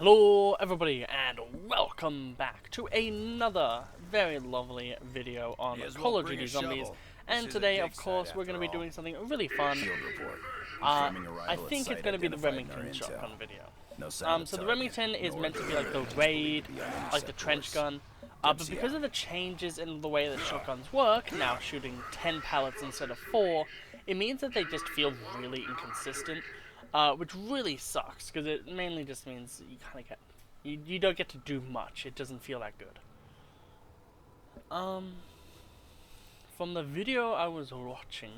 Hello everybody and welcome back to another very lovely video on Call of Duty Zombies. And today of course we're going to be doing something really fun. I think it's going to be the Remington shotgun video. So the Remington is meant to be like the raid, like the trench gun. But because of the changes in the way that shotguns work, now shooting 10 pallets instead of 4, it means that they just feel really inconsistent. Which really sucks, because it mainly just means you kind of get... You don't get to do much. It doesn't feel that good. From the video I was watching,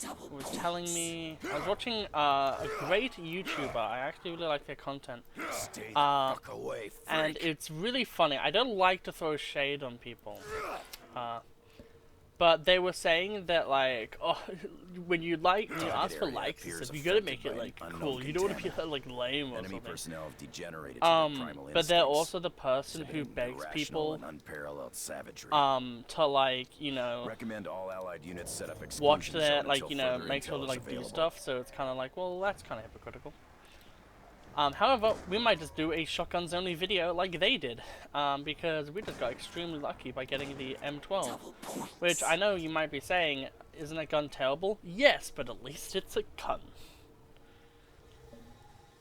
it was telling me... I was watching a great YouTuber. I actually really like their content. And it's really funny. I don't like to throw shade on people. But they were saying that, like, oh, when you ask for likes, you gotta make it, like, cool. You don't want to be, like, lame or something. But they're also the person who begs people, to, like, you know, watch their, like, you know, make sure to, like, do stuff. So it's kind of like, well, that's kind of hypocritical. However, we might just do a shotguns only video like they did, because we just got extremely lucky by getting the M12, which I know you might be saying, isn't a gun terrible? Yes, but at least it's a gun.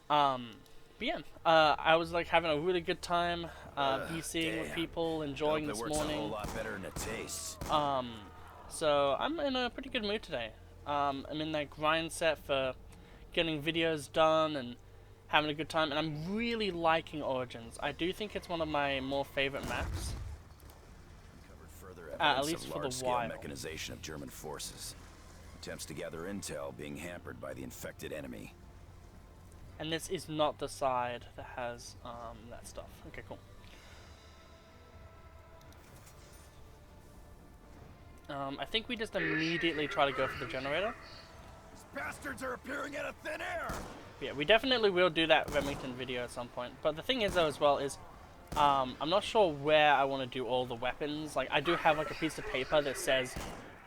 But yeah, I was like having a really good time, PCing with people, enjoying this morning. So I'm in a pretty good mood today. I'm in that grind set for getting videos done and having a good time, and I'm really liking Origins. I do think it's one of my more favorite maps. At least for the while. Mechanization of German forces. Attempts to gather intel being hampered by the infected enemy. And this is not the side that has that stuff. Okay, cool. I think we just immediately try to go for the generator. These bastards are appearing out of thin air. Yeah, we definitely will do that Remington video at some point. But the thing is, though, as well, is I'm not sure where I want to do all the weapons. Like, I do have like a piece of paper that says,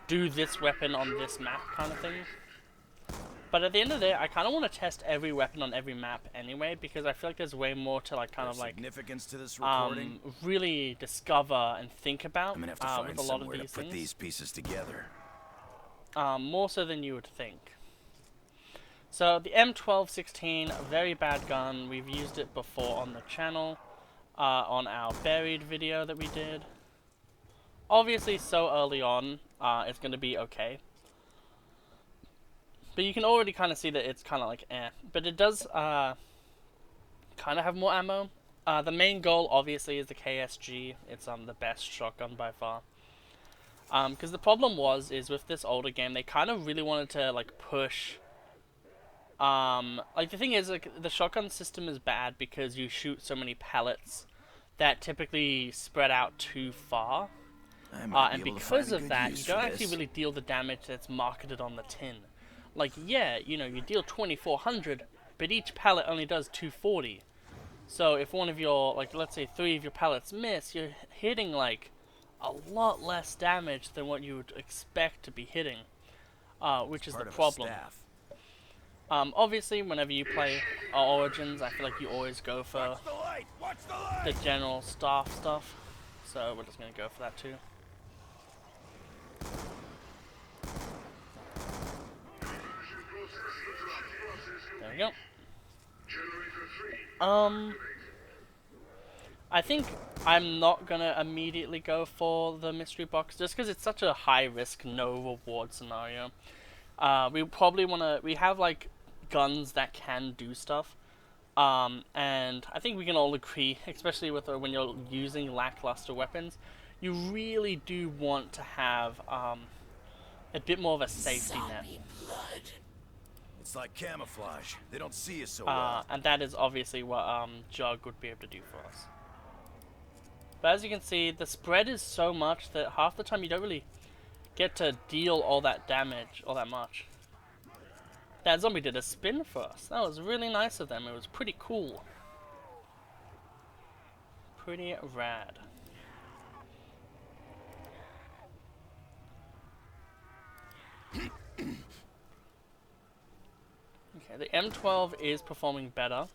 do this weapon on this map kind of thing. But at the end of the day, I kind of want to test every weapon on every map anyway, because I feel like there's way more to like kind of like significance to this recording. Really discover and think about I'm gonna have to find with a lot of somewhere these to put things. these pieces together. More so than you would think. So the M1216, a very bad gun. We've used it before on the channel, on our buried video that we did. Obviously, so early on, it's going to be okay. But you can already kind of see that it's kind of like eh. But it does kind of have more ammo. The main goal, obviously, is the KSG. It's the best shotgun by far. Because the problem is with this older game, they kind of really wanted to like push. Like the thing is, like the shotgun system is bad because you shoot so many pellets that typically spread out too far, and because of that, you don't actually really deal the damage that's marketed on the tin. Like, yeah, you know, you deal 2400, but each pellet only does 240. So if one of your, like, let's say 3 of your pellets miss, you're hitting like a lot less damage than what you would expect to be hitting, which is the problem. Obviously, whenever you play Origins, I feel like you always go for the general staff stuff. So we're just going to go for that too. There we go. I think I'm not going to immediately go for the mystery box, just because it's such a high risk, no reward scenario. We probably want to, we have like guns that can do stuff, and I think we can all agree, especially with when you're using lackluster weapons, you really do want to have a bit more of a safety net. It's like camouflage. They don't see us so well. And that is obviously what Jug would be able to do for us. But as you can see, the spread is so much that half the time you don't really get to deal all that damage, all that much. That zombie did a spin for us. That was really nice of them. It was pretty cool. Pretty rad. Okay, the M12 is performing better.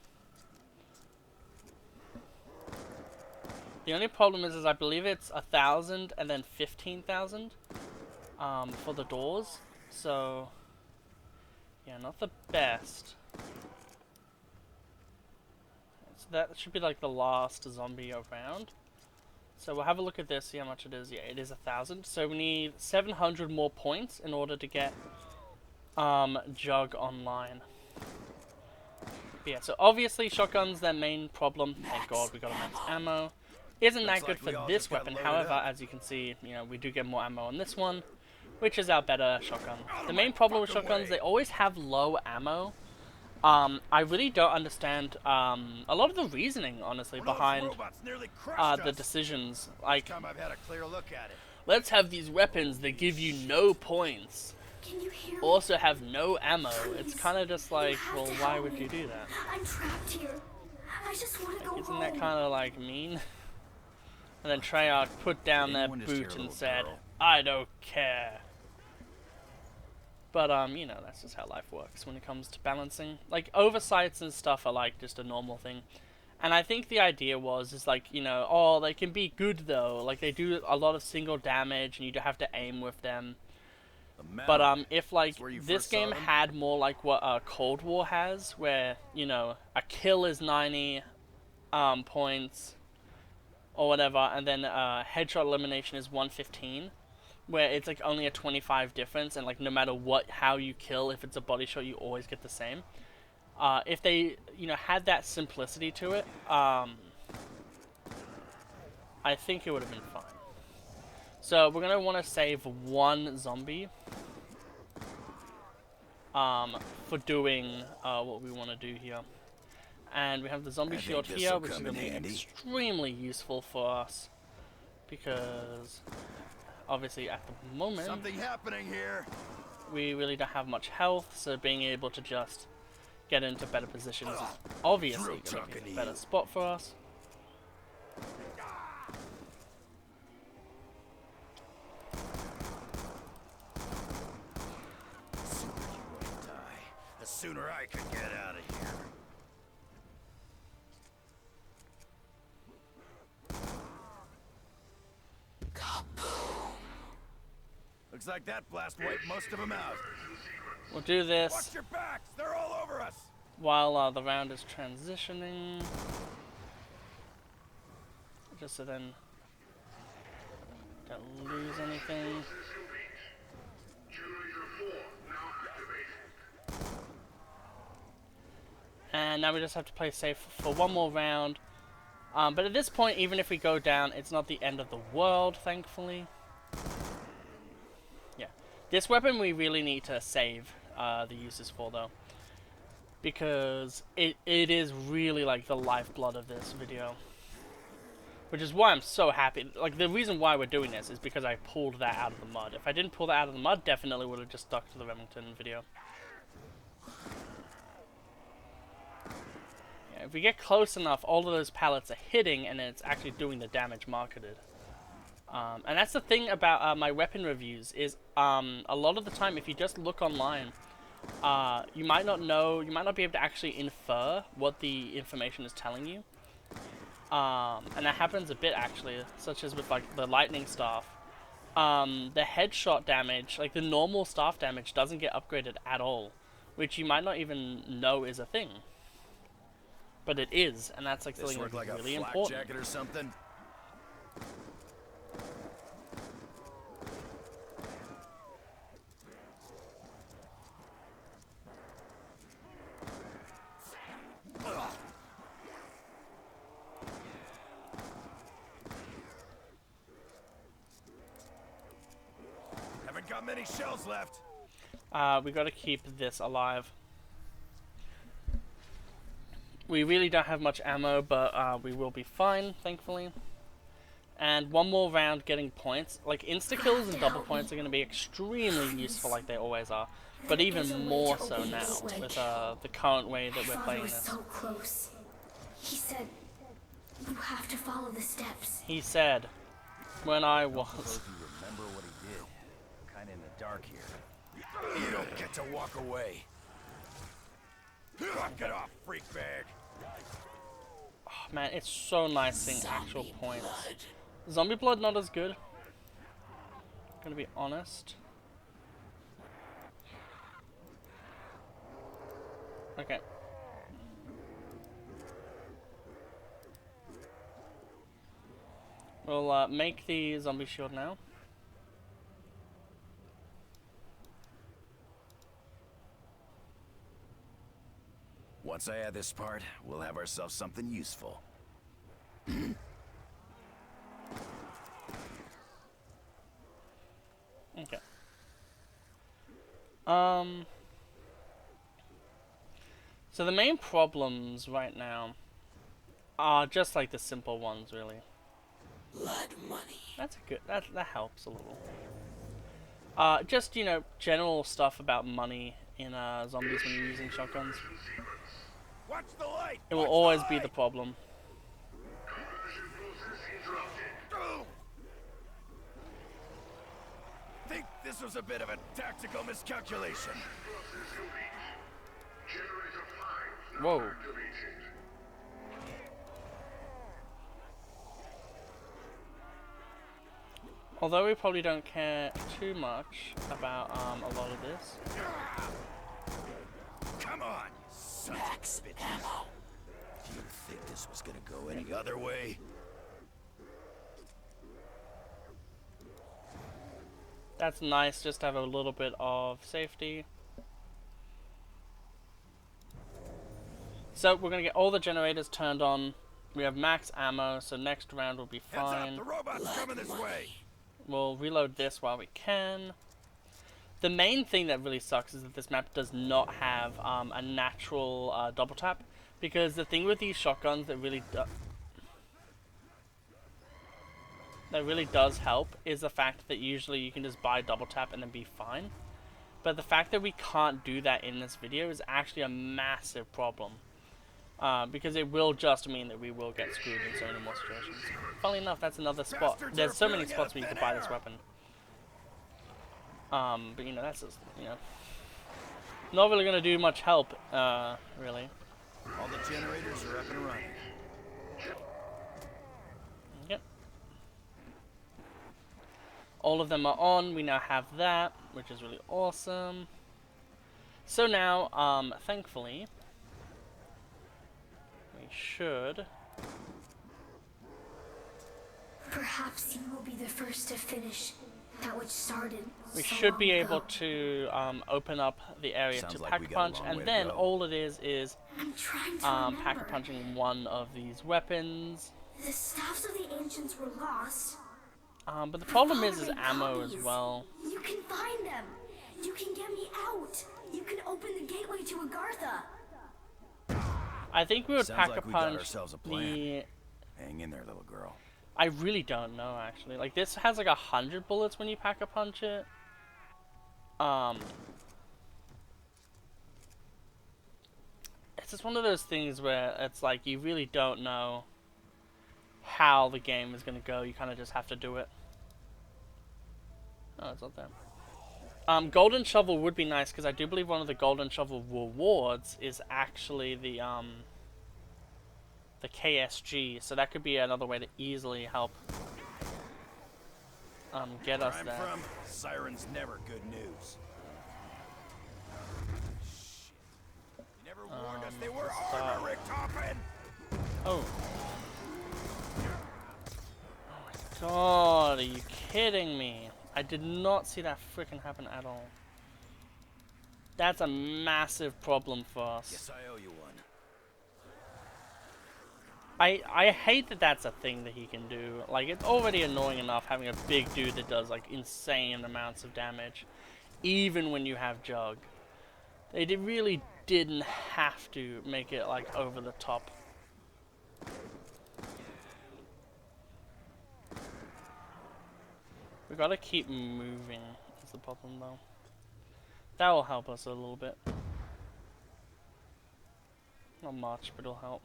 The only problem is I believe it's 1,000 and then 15,000 for the doors. So yeah, not the best. So that should be like the last zombie around. So we'll have a look at this, see how much it is. Yeah, it is 1,000. So we need 700 more points in order to get Jug online. But yeah, so obviously shotgun's their main problem. Thank God we got immense ammo. Isn't that good for this weapon, however, as you can see, you know, we do get more ammo on this one, which is our better shotgun. The main problem with shotguns, they always have low ammo. I really don't understand a lot of the reasoning, honestly, behind the decisions. Like, let's have these weapons that give you no points, also have no ammo. It's kind of just like, well, why would you do that? I'm trapped here. I just want to go home. Isn't that kind of like mean? And then Treyarch put down their boot and said, I don't care. But, you know, that's just how life works when it comes to balancing. Like, oversights and stuff are, like, just a normal thing. And I think the idea is, like, you know, oh, they can be good, though. Like, they do a lot of single damage, and you do have to aim with them. But, if, like, this game had more like what Cold War has, where, you know, a kill is 90 points, or whatever, and then headshot elimination is 115. Where it's like only a 25 difference, and like no matter how you kill, if it's a body shot, you always get the same. If they, you know, had that simplicity to it, I think it would have been fine. So we're gonna want to save one zombie for doing what we want to do here, and we have the zombie shield here, which is gonna be extremely useful for us because. Obviously, at the moment, something happening here. We really don't have much health, so being able to just get into better positions is obviously going to be a better spot for us. Sooner you won't die, the sooner I can get out of here. Looks like that blast wiped most of them out. We'll do this. Watch your backs! They're all over us. While the round is transitioning, just so then don't lose anything. And now we just have to play safe for one more round. But at this point, even if we go down, it's not the end of the world, thankfully. This weapon we really need to save the uses for, though, because it is really like the lifeblood of this video, which is why I'm so happy. Like, the reason why we're doing this is because I pulled that out of the mud. If I didn't pull that out of the mud, definitely would have just stuck to the Remington video. Yeah, if we get close enough, all of those pallets are hitting, and it's actually doing the damage marketed. And that's the thing about my weapon reviews is a lot of the time, if you just look online, you might not be able to actually infer what the information is telling you. And that happens a bit actually, such as with like the lightning staff. The headshot damage, like the normal staff damage, doesn't get upgraded at all, which you might not even know is a thing. But it is, and that's like something that's really important. Jacket or something? Haven't got many shells left. We got to keep this alive. We really don't have much ammo, but we will be fine, thankfully. And one more round getting points. Like, insta-kills and double points are going to be extremely useful like they always are. But even more so now, with the current way that we're playing this. So close. He said, you have to follow the steps. He said, when I was... Remember what he did. Kinda in the dark here. You don't get to walk away. Knock it off, freak bag. man, it's so nice seeing actual points. Zombie blood not as good. Gonna be honest. Okay. We'll make the zombie shield now. Once I add this part, we'll have ourselves something useful. Okay. So the main problems right now are just like the simple ones, really. Blood money. That's a good. That helps a little. Just, you know, general stuff about money in zombies when you're using shotguns. Watch the light. It will always be the problem. Think this was a bit of a tactical miscalculation. Whoa. Although we probably don't care too much about a lot of this. Come on, you son of a bitch. Do you think this was gonna go any other way? That's nice, just to have a little bit of safety. So we're gonna get all the generators turned on. We have max ammo, so next round will be fine. Heads up, the robot's coming this way. We'll reload this while we can. The main thing that really sucks is that this map does not have a natural double tap, because the thing with these shotguns that really does help is the fact that usually you can just buy double tap and then be fine. But the fact that we can't do that in this video is actually a massive problem. Because it will just mean that we will get screwed in so many more situations. Funnily enough, that's another spot. There's so many spots where you can buy this weapon. But you know, that's just, you know, not really gonna do much help, really. All the generators are up and running. Yep. All of them are on. We now have that, which is really awesome. So now, thankfully, we should. Perhaps you will be the first to finish that which started. We so should be long able ago. to open up the area Sounds to like pack we got a punch, long way and to then go. all it is I'm trying to pack remember. punching one of these weapons. The staffs of the ancients were lost. But the problem is Following ammo as copies. well. You can find them. You can get me out. You can open the gateway to Agartha. I think we would Sounds pack like a we got punch ourselves a the. plan. Hang in there, little girl. I really don't know actually. Like this has like 100 bullets when you pack a punch it. It's just one of those things where it's like you really don't know how the game is gonna go. You kind of just have to do it. Oh, it's not there. Golden shovel would be nice because I do believe one of the golden shovel rewards is actually the KSG, so that could be another way to easily help get us Where I'm there. from, sirens never good news. Shit. You never warned us they were stop. armor, Richtofen! Oh. Oh my god, are you kidding me? I did not see that freaking happen at all. That's a massive problem for us. Guess I owe you one. I hate that that's a thing that he can do. Like, it's already annoying enough having a big dude that does, like, insane amounts of damage. Even when you have Jug. They really didn't have to make it, like, over the top. We gotta keep moving, is the problem, though. That will help us a little bit. Not much, but it'll help.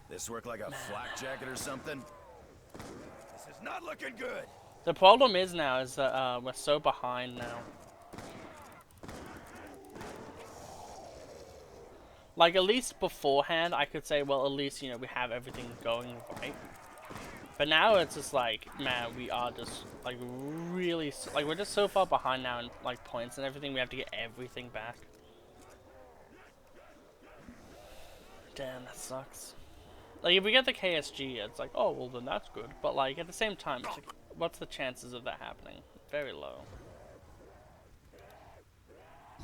This work like a flak jacket or something? This is not looking good. The problem is now is that we're so behind now. Like, at least beforehand, I could say, well, at least, you know, we have everything going right. But now it's just like, man, we are just, like, really, like, we're just so far behind now in, like, points and everything, we have to get everything back. Damn, that sucks. Like, if we get the KSG, it's like, oh, well, then that's good. But, like, at the same time, it's like, what's the chances of that happening? Very low.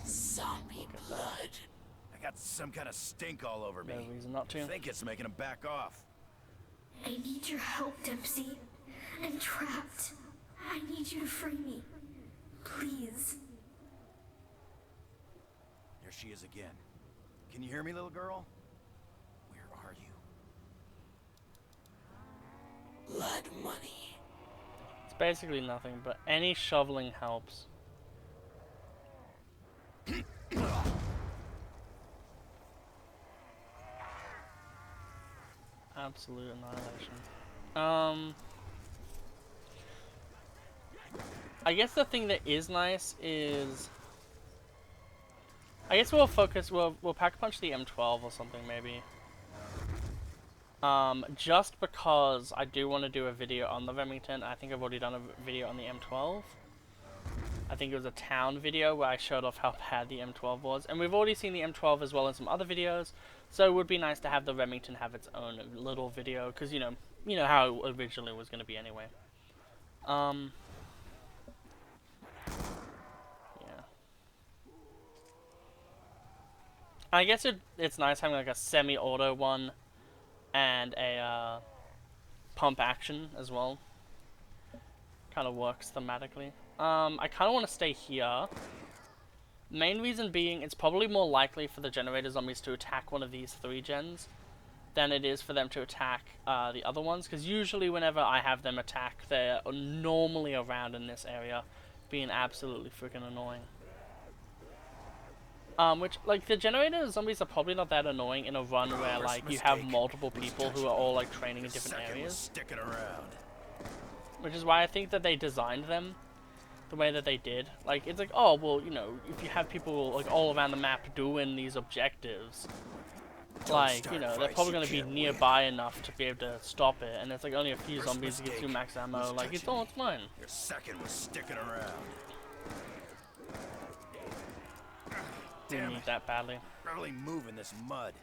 Zombie blood. I got some kind of stink all over me. No reason not to. I think it's making him back off. I need your help, Dempsey. I'm trapped. I need you to free me. Please. There she is again. Can you hear me, little girl? Where are you? Blood money. It's basically nothing, but any shoveling helps. Absolute annihilation. I guess the thing that is nice is, I guess we'll pack punch the M12 or something maybe. Just because I do want to do a video on the Remington. I think I've already done a video on the M12. I think it was a town video where I showed off how bad the M12 was. And we've already seen the M12 as well as some other videos. So it would be nice to have the Remington have its own little video. Because, you know how it originally was going to be anyway. Yeah. I guess it's nice having like a semi-auto one. And a pump action as well. Kind of works thematically. I kind of want to stay here. Main reason being, it's probably more likely for the generator zombies to attack one of these 3 gens than it is for them to attack the other ones. Because usually whenever I have them attack, they're normally around in this area, being absolutely freaking annoying. Which, like, the generator zombies are probably not that annoying in a run where, like, you have multiple people who are all, like, training in different areas. Sticking around. Which is why I think that they designed them the way that they did. Like, it's like, oh, well, you know, if you have people, like, all around the map doing these objectives, like, you know, they're probably going to be nearby enough to be able to stop it. And it's, like, only a few zombies to get through max ammo. Like, it's fine. Your second was sticking around. We need that badly. Barely moving this mud.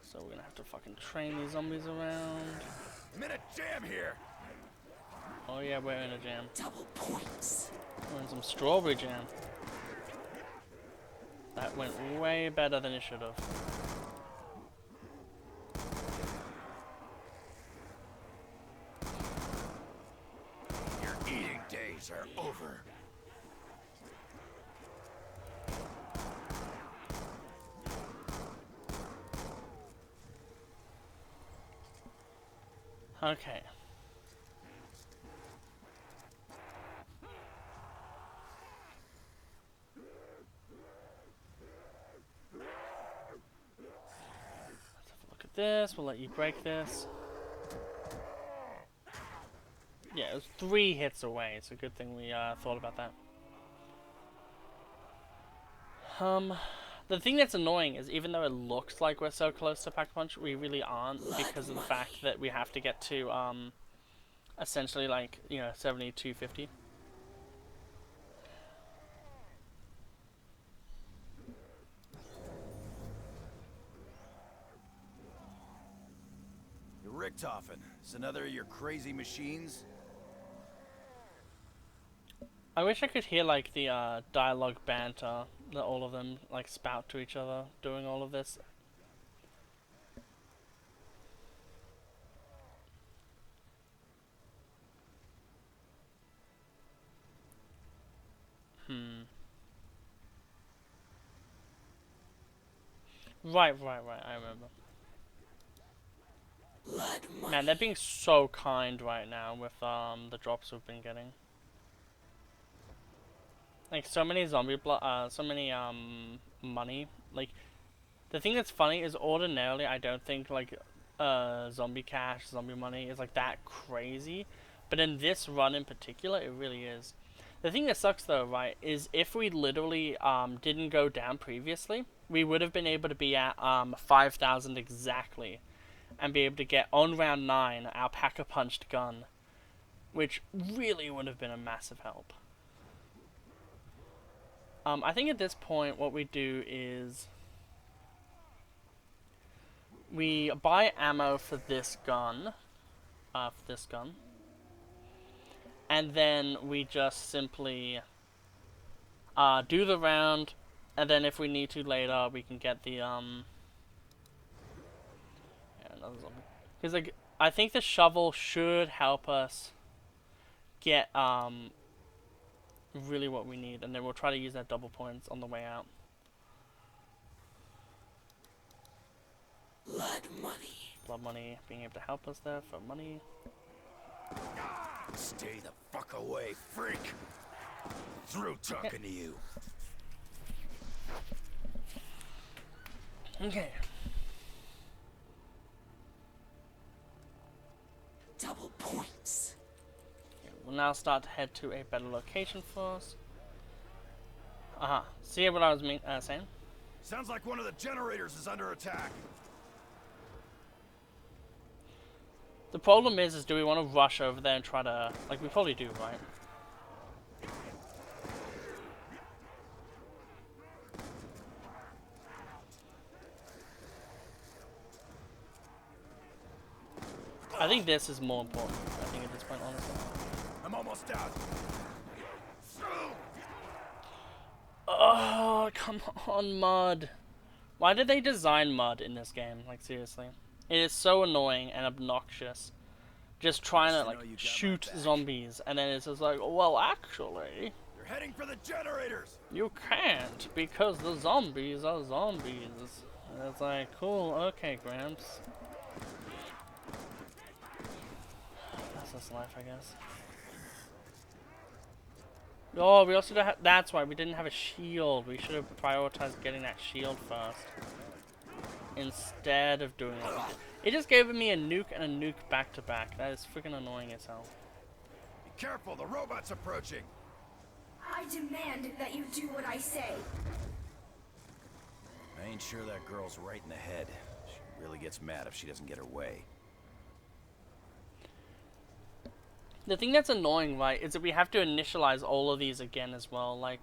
So we're gonna have to fucking train these zombies around. I'm in a jam here. Oh yeah, we're in a jam. Double points. We're in some strawberry jam. That went way better than it should have. Your eating days are over. Okay. Let's have a look at this. We'll let you break this. Yeah, it was 3 hits away. It's a good thing we thought about that. The thing that's annoying is even though it looks like we're so close to Pack Punch, we really aren't because of the fact that we have to get to, essentially, like, you know, 7250. Richtofen, is another of your crazy machines? I wish I could hear, like, the dialogue banter that all of them, like, spout to each other doing all of this. Right, I remember. Blood money. Man, they're being so kind right now with, the drops we've been getting. Like, so many zombie so many, money. Like, the thing that's funny is ordinarily I don't think, like, zombie cash, zombie money is, like, that crazy. But in this run in particular, it really is. The thing that sucks, though, right, is if we literally, didn't go down previously, we would have been able to be at 5,000 exactly, and be able to get on round 9 our pack-a-punched gun, which really would have been a massive help. I think at this point what we do is we buy ammo for this gun, and then we just simply do the round, and then if we need to later, we can get the yeah, another zombie. Because like, I think the shovel should help us get really what we need, and then we'll try to use that double points on the way out. Blood money being able to help us there for money. Stay the fuck away, freak! Through talking to you. Okay. Double points. We'll now start to head to a better location for us. See what I was saying? Sounds like one of the generators is under attack. The problem is do we want to rush over there and try to... Like, we probably do, right? I think this is more important, I think, at this point, honestly. I'm almost out. Oh, come on, mud. Why did they design mud in this game? Like, seriously. It is so annoying and obnoxious. Just trying to, like, shoot zombies, and then it's just like, well, actually... You're heading for the generators! You can't, because the zombies are zombies. And it's like, cool, okay, Gramps. That's just life, I guess. Oh, we also don't have... That's why, we didn't have a shield. We should have prioritized getting that shield first, instead of doing it. It just gave me a nuke and a nuke back to back. That is freaking annoying as hell. Be careful, the robot's approaching. I demand that you do what I say. I ain't sure that girl's right in the head. She really gets mad if she doesn't get her way. The thing that's annoying, right, is that we have to initialize all of these again as well. Like,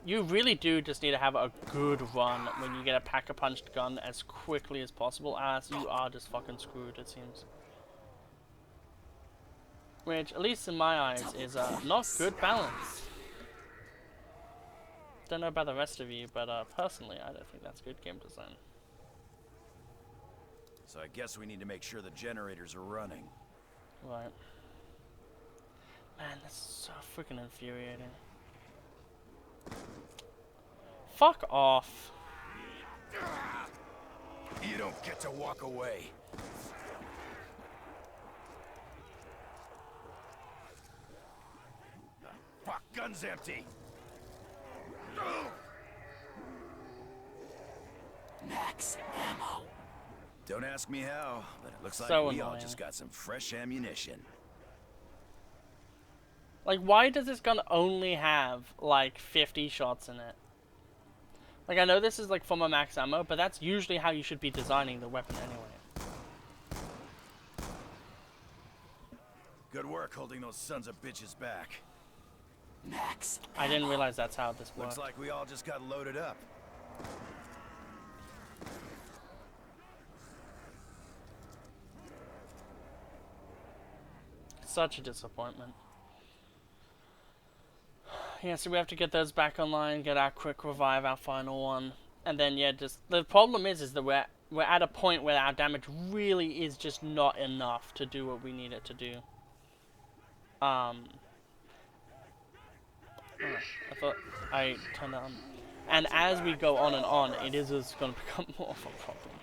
you really do just need to have a good run when you get a pack-a-punched gun as quickly as possible, as you are just fucking screwed, it seems. Which, at least in my eyes, is not good balance. Don't know about the rest of you, but personally, I don't think that's good game design. So I guess we need to make sure the generators are running. Right. Man, this is so freaking infuriating. Fuck off. You don't get to walk away. Fuck, gun's empty. Max ammo. Don't ask me how, but it looks like So we all annoying. just got some fresh ammunition. Like, why does this gun only have, like, 50 shots in it? Like, I know this is, like, from a max ammo, but that's usually how you should be designing the weapon anyway. Good work holding those sons of bitches back. Max I didn't realize that's how this works. Looks like we all just got loaded up. Such a disappointment. Yeah, so we have to get those back online, get our quick revive, our final one. And then, yeah, just... The problem is that we're at a point where our damage really is just not enough to do what we need it to do. I thought I turned that on. And as we go on, it is just going to become more of a problem.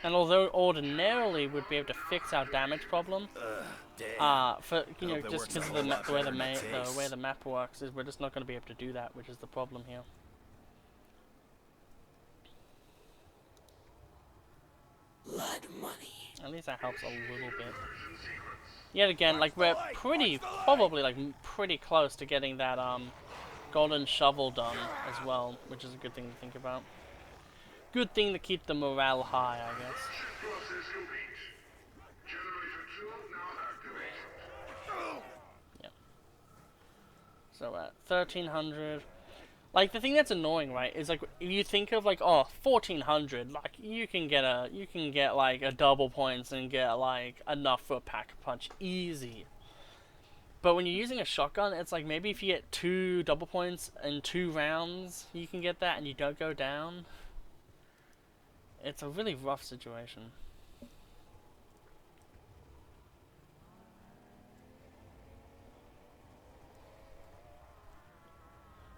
And although ordinarily we'd be able to fix our damage problem, for you know, just because of the way the map works, is we're just not going to be able to do that, which is the problem here. blood money. At least that helps a little bit. Yet again, like, we're probably, like, pretty close to getting that, golden shovel done as well, which is a good thing to think about. Good thing to keep the morale high, I guess. Yep. So at 1300, like, the thing that's annoying, right, is like if you think of like, oh, 1400, like you can get like a double points and get like enough for a pack punch easy. But when you're using a shotgun, it's like maybe if you get 2 double points in 2 rounds, you can get that and you don't go down. It's a really rough situation.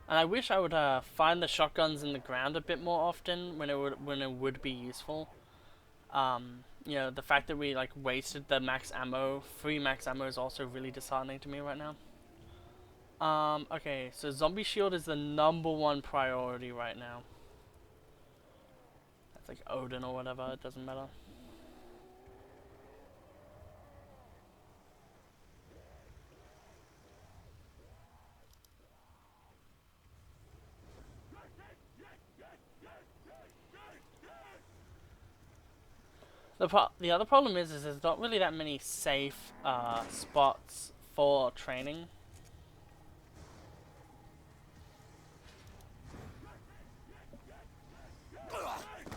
And I wish I would find the shotguns in the ground a bit more often when it would be useful. You know, the fact that we like wasted the max ammo, free max ammo, is also really disheartening to me right now. Okay, so zombie shield is the #1 priority right now. That's like Odin or whatever, it doesn't matter. The other problem is there's not really that many safe spots for training.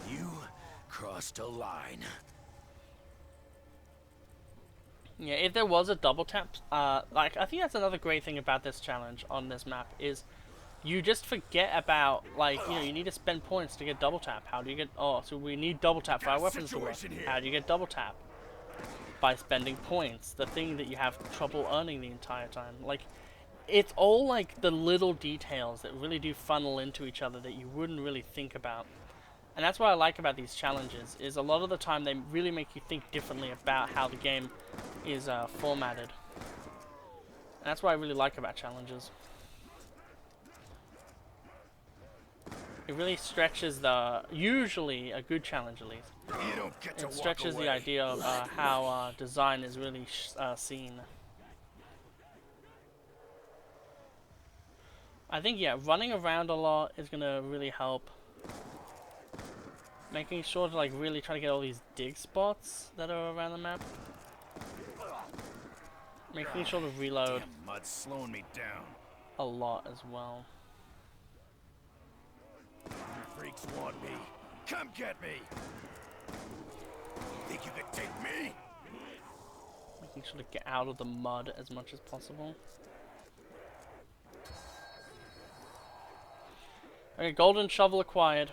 You crossed a line. Yeah, if there was a double tap, like, I think that's another great thing about this challenge on this map is you just forget about, like, you know, you need to spend points to get double tap. How do you get, oh, so we need double tap for our weapons to work. How do you get double tap? By spending points, the thing that you have trouble earning the entire time. Like, it's all like the little details that really do funnel into each other that you wouldn't really think about. And that's what I like about these challenges, is a lot of the time they really make you think differently about how the game is formatted. And that's what I really like about challenges. It really stretches usually a good challenge at least. You don't get to It stretches the idea of how design is really seen. I think, yeah, running around a lot is going to really help. Making sure to, like, really try to get all these dig spots that are around the map. Making sure to reload. Damn mud's slowing me down. A lot as well. You freaks want me. Come get me. Think you could take me? Making sure to get out of the mud as much as possible. Okay, golden shovel acquired.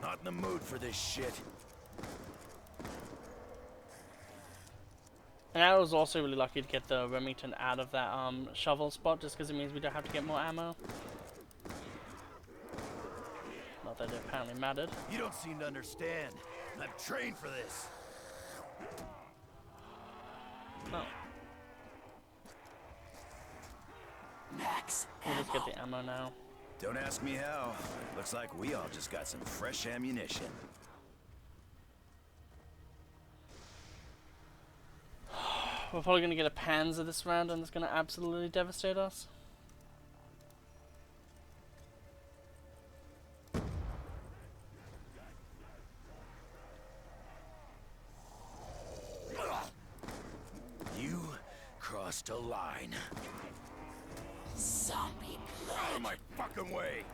Not in the mood for this shit. And I was also really lucky to get the Remington out of that shovel spot, just because it means we don't have to get more ammo. Not that it apparently mattered. You don't seem to understand. I'm trained for this. No. Max We'll just get ammo. the ammo now. Don't ask me how. Looks like we all just got some fresh ammunition. We're probably going to get a Panzer this round, and it's going to absolutely devastate us. You crossed a line. Zombie Out of blood. my fucking way.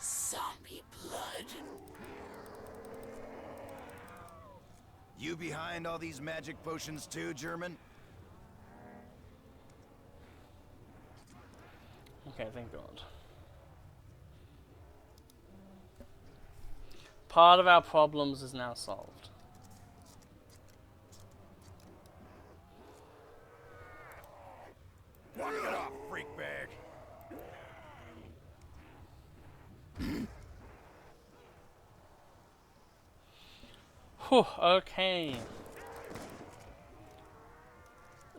Zombie blood. You behind all these magic potions too, German? Okay, thank God. Part of our problems is now solved. Walk it off, freak bag. Whew, okay.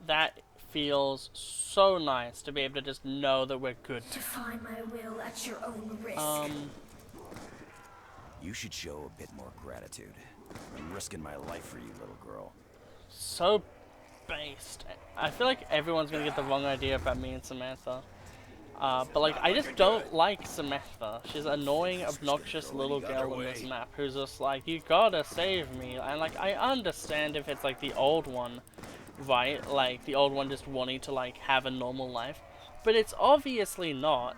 That feels so nice to be able to just know that we're good. Defy my will at your own risk. You should show a bit more gratitude. I'm risking my life for you, little girl. So based. I feel like everyone's gonna get the wrong idea about me and Samantha. But like, I just don't like Samantha. She's an annoying, obnoxious little girl in this map who's just like, you gotta save me. And like, I understand if it's like the old one, right? Like, the old one just wanting to like have a normal life. But it's obviously not.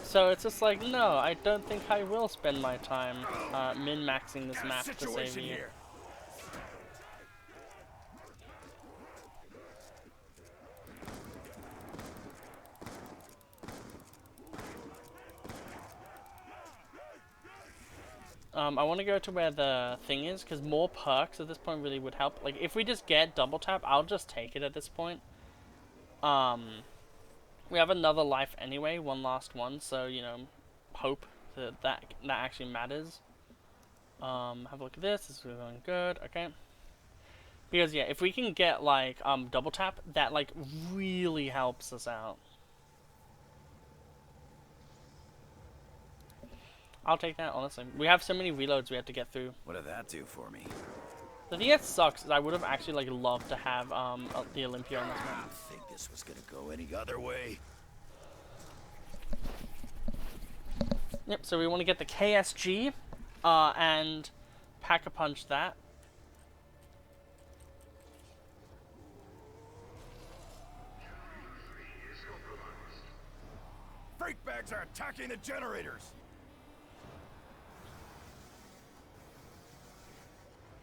So it's just like, no, I don't think I will spend my time min-maxing this map to save you. I want to go to where the thing is, because more perks at this point really would help. Like, if we just get double tap, I'll just take it at this point. We have another life anyway, one last one, so, you know, hope that actually matters. Have a look at this. This is going good. Okay. Because, yeah, if we can get, like, double tap, that, like, really helps us out. I'll take that, honestly. We have so many reloads we have to get through. What did that do for me? The thing that sucks is I would have actually, like, loved to have, the Olympia on this I map. didn't think this was gonna go any other way. Yep, so we want to get the KSG, and pack-a-punch that. Freak bags are attacking the generators!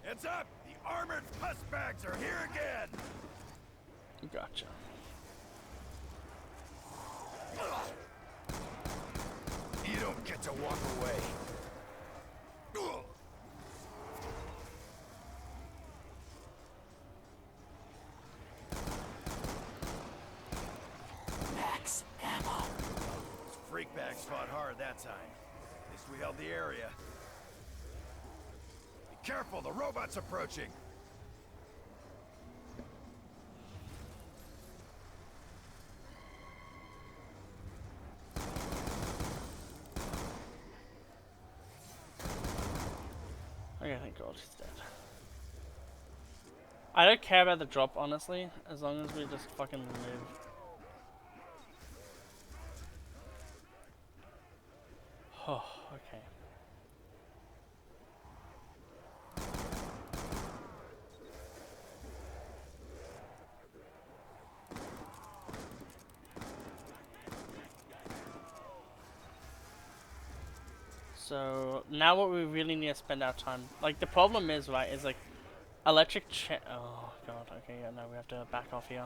Heads up! The armored pus bags are here again! Gotcha. You don't get to walk away. Max ammo. Those freak bags fought hard that time. At least we held the area. Be careful, the robot's approaching. Okay, thank God he's dead. I don't care about the drop, honestly, as long as we just fucking live. Oh, okay. So, now what we really need to spend our time... Like, the problem is, right, is like... Electric chair... Oh, God, okay, yeah, no, we have to back off here.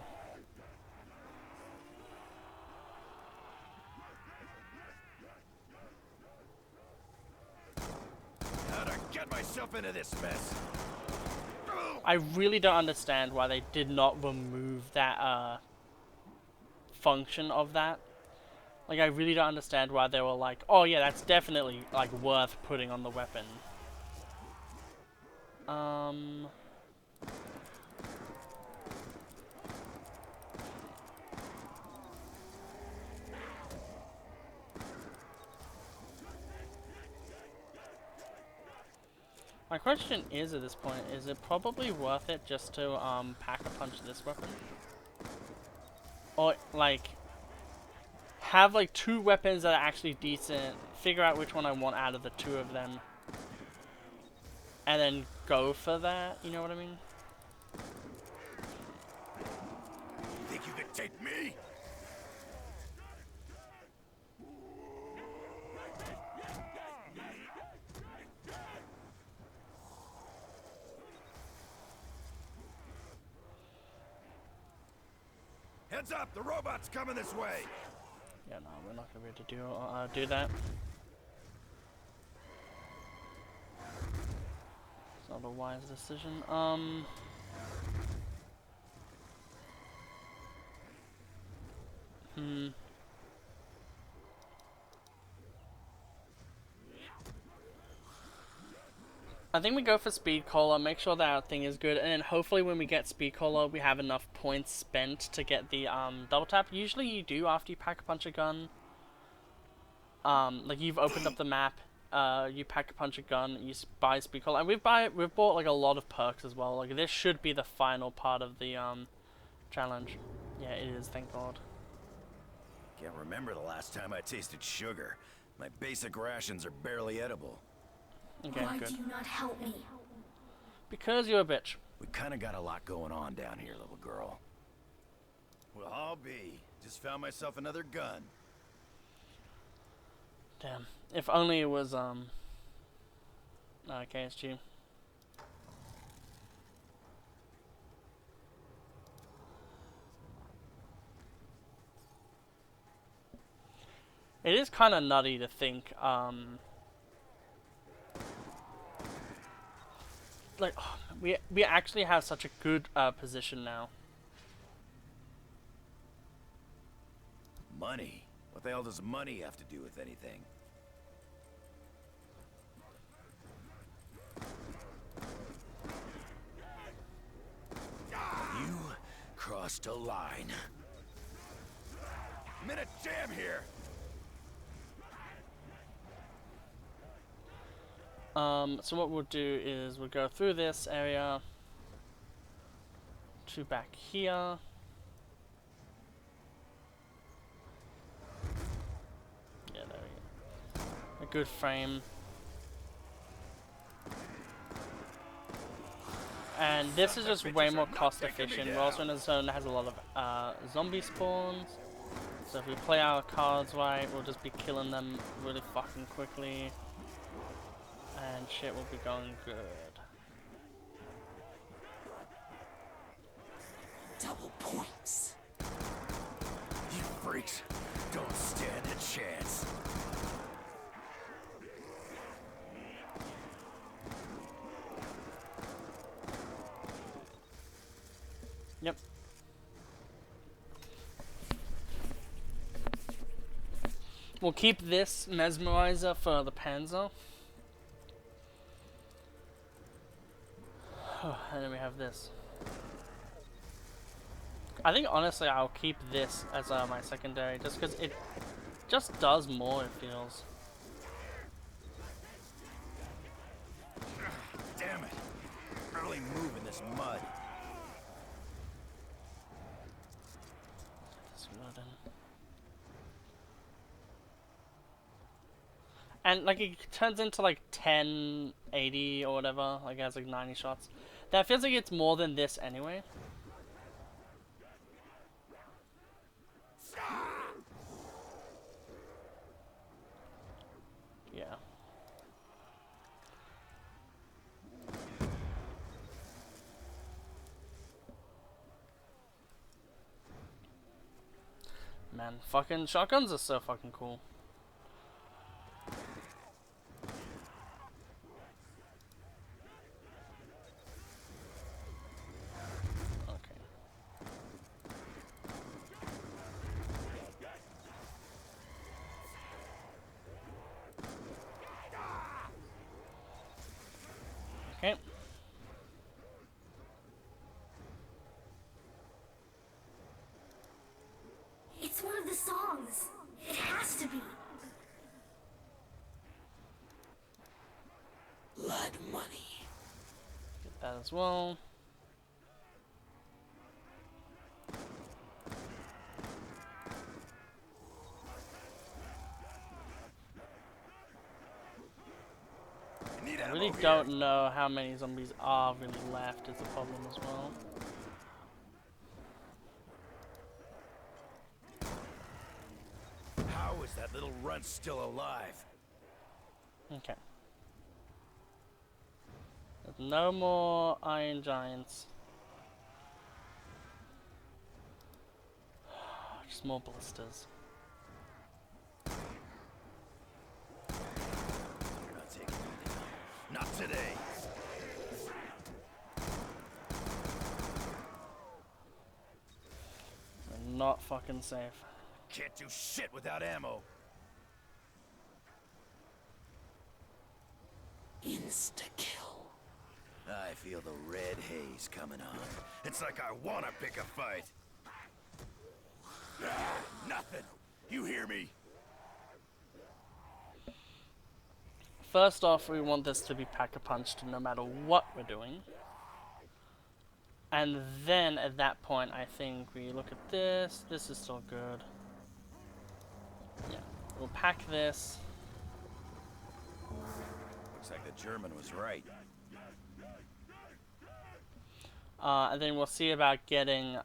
How'd I get myself into this mess? I really don't understand why they did not remove that, function of that. Like, I really don't understand why they were like, oh yeah, that's definitely, like, worth putting on the weapon. My question is, at this point, is it probably worth it just to, pack-a-punch this weapon? Or, like... have like two weapons that are actually decent, figure out which one I want out of the two of them, and then go for that, you know what I mean? Think you could take me? Heads up, the robot's coming this way. Yeah, no, we're not gonna be able to do that. It's not a wise decision. I think we go for Speed Cola, make sure that our thing is good, and then hopefully when we get Speed Cola, we have enough points spent to get the double tap. Usually you do after you pack a punch a gun. Like you've opened up the map, you pack a punch a gun, you buy Speed Cola, and we've bought like a lot of perks as well. Like this should be the final part of the challenge. Yeah, it is, thank God. Can't remember the last time I tasted sugar. My basic rations are barely edible. Okay, Why good. do you not help me? Because you're a bitch. We kinda got a lot going on down here, little girl. Well, I'll be. Just found myself another gun. Damn. If only it was KSG. It is kind of nutty to think, like, oh, we actually have such a good position now. Money? What the hell does money have to do with anything? You crossed a line. I'm in a jam here. So what we'll do is we'll go through this area to back here. Yeah, there we go. A good frame. And this is just way more cost efficient. We're also in a zone that has a lot of zombie spawns. So if we play our cards right, we'll just be killing them really fucking quickly. And shit will be going good. Double points. You freaks don't stand a chance. Yep. We'll keep this mesmerizer for the Panzer. And then we have this. I think honestly I'll keep this as my secondary just because it just does more, it feels. Damn it. Barely move in this mud. This mud in. And like it turns into like 1080 or whatever, like it has like 90 shots. That feels like it's more than this anyway. Yeah. Man, fucking shotguns are so fucking cool. Okay. It's one of the songs. It has to be. Blood money. Get that as well. I really don't know how many zombies are really left is the problem as well. How is that little runt still alive? Okay. There's no more Iron Giants. Just more blisters. Not today. We're not fucking safe. Can't do shit without ammo. Insta-kill. I feel the red haze coming on. It's like I want to pick a fight. Nothing. You hear me? First off, we want this to be pack-a-punched no matter what we're doing. And then, at that point, I think we look at this. This is still good. Yeah, we'll pack this. Looks like the German was right. And then we'll see about getting,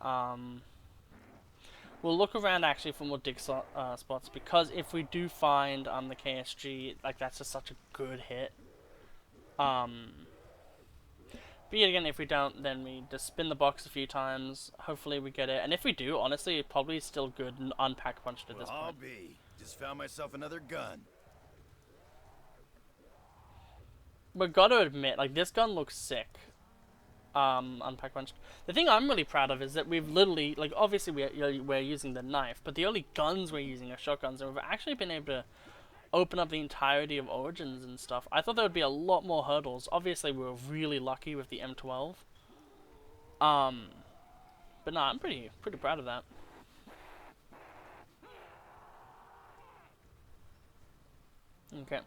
we'll look around actually for more dig spots, because if we do find the KSG, like, that's just such a good hit. But yet again, if we don't, then we just spin the box a few times. Hopefully we get it, and if we do, honestly, it probably is still good and unpack punched at this point. I'll be. Just found myself another gun. But gotta admit, like, this gun looks sick. Unpack punched. The thing I'm really proud of is that we've literally, like, obviously we're using the knife, but the only guns we're using are shotguns, and we've actually been able to open up the entirety of Origins and stuff. I thought there would be a lot more hurdles. Obviously, we were really lucky with the M12. But no, I'm pretty proud of that. Okay.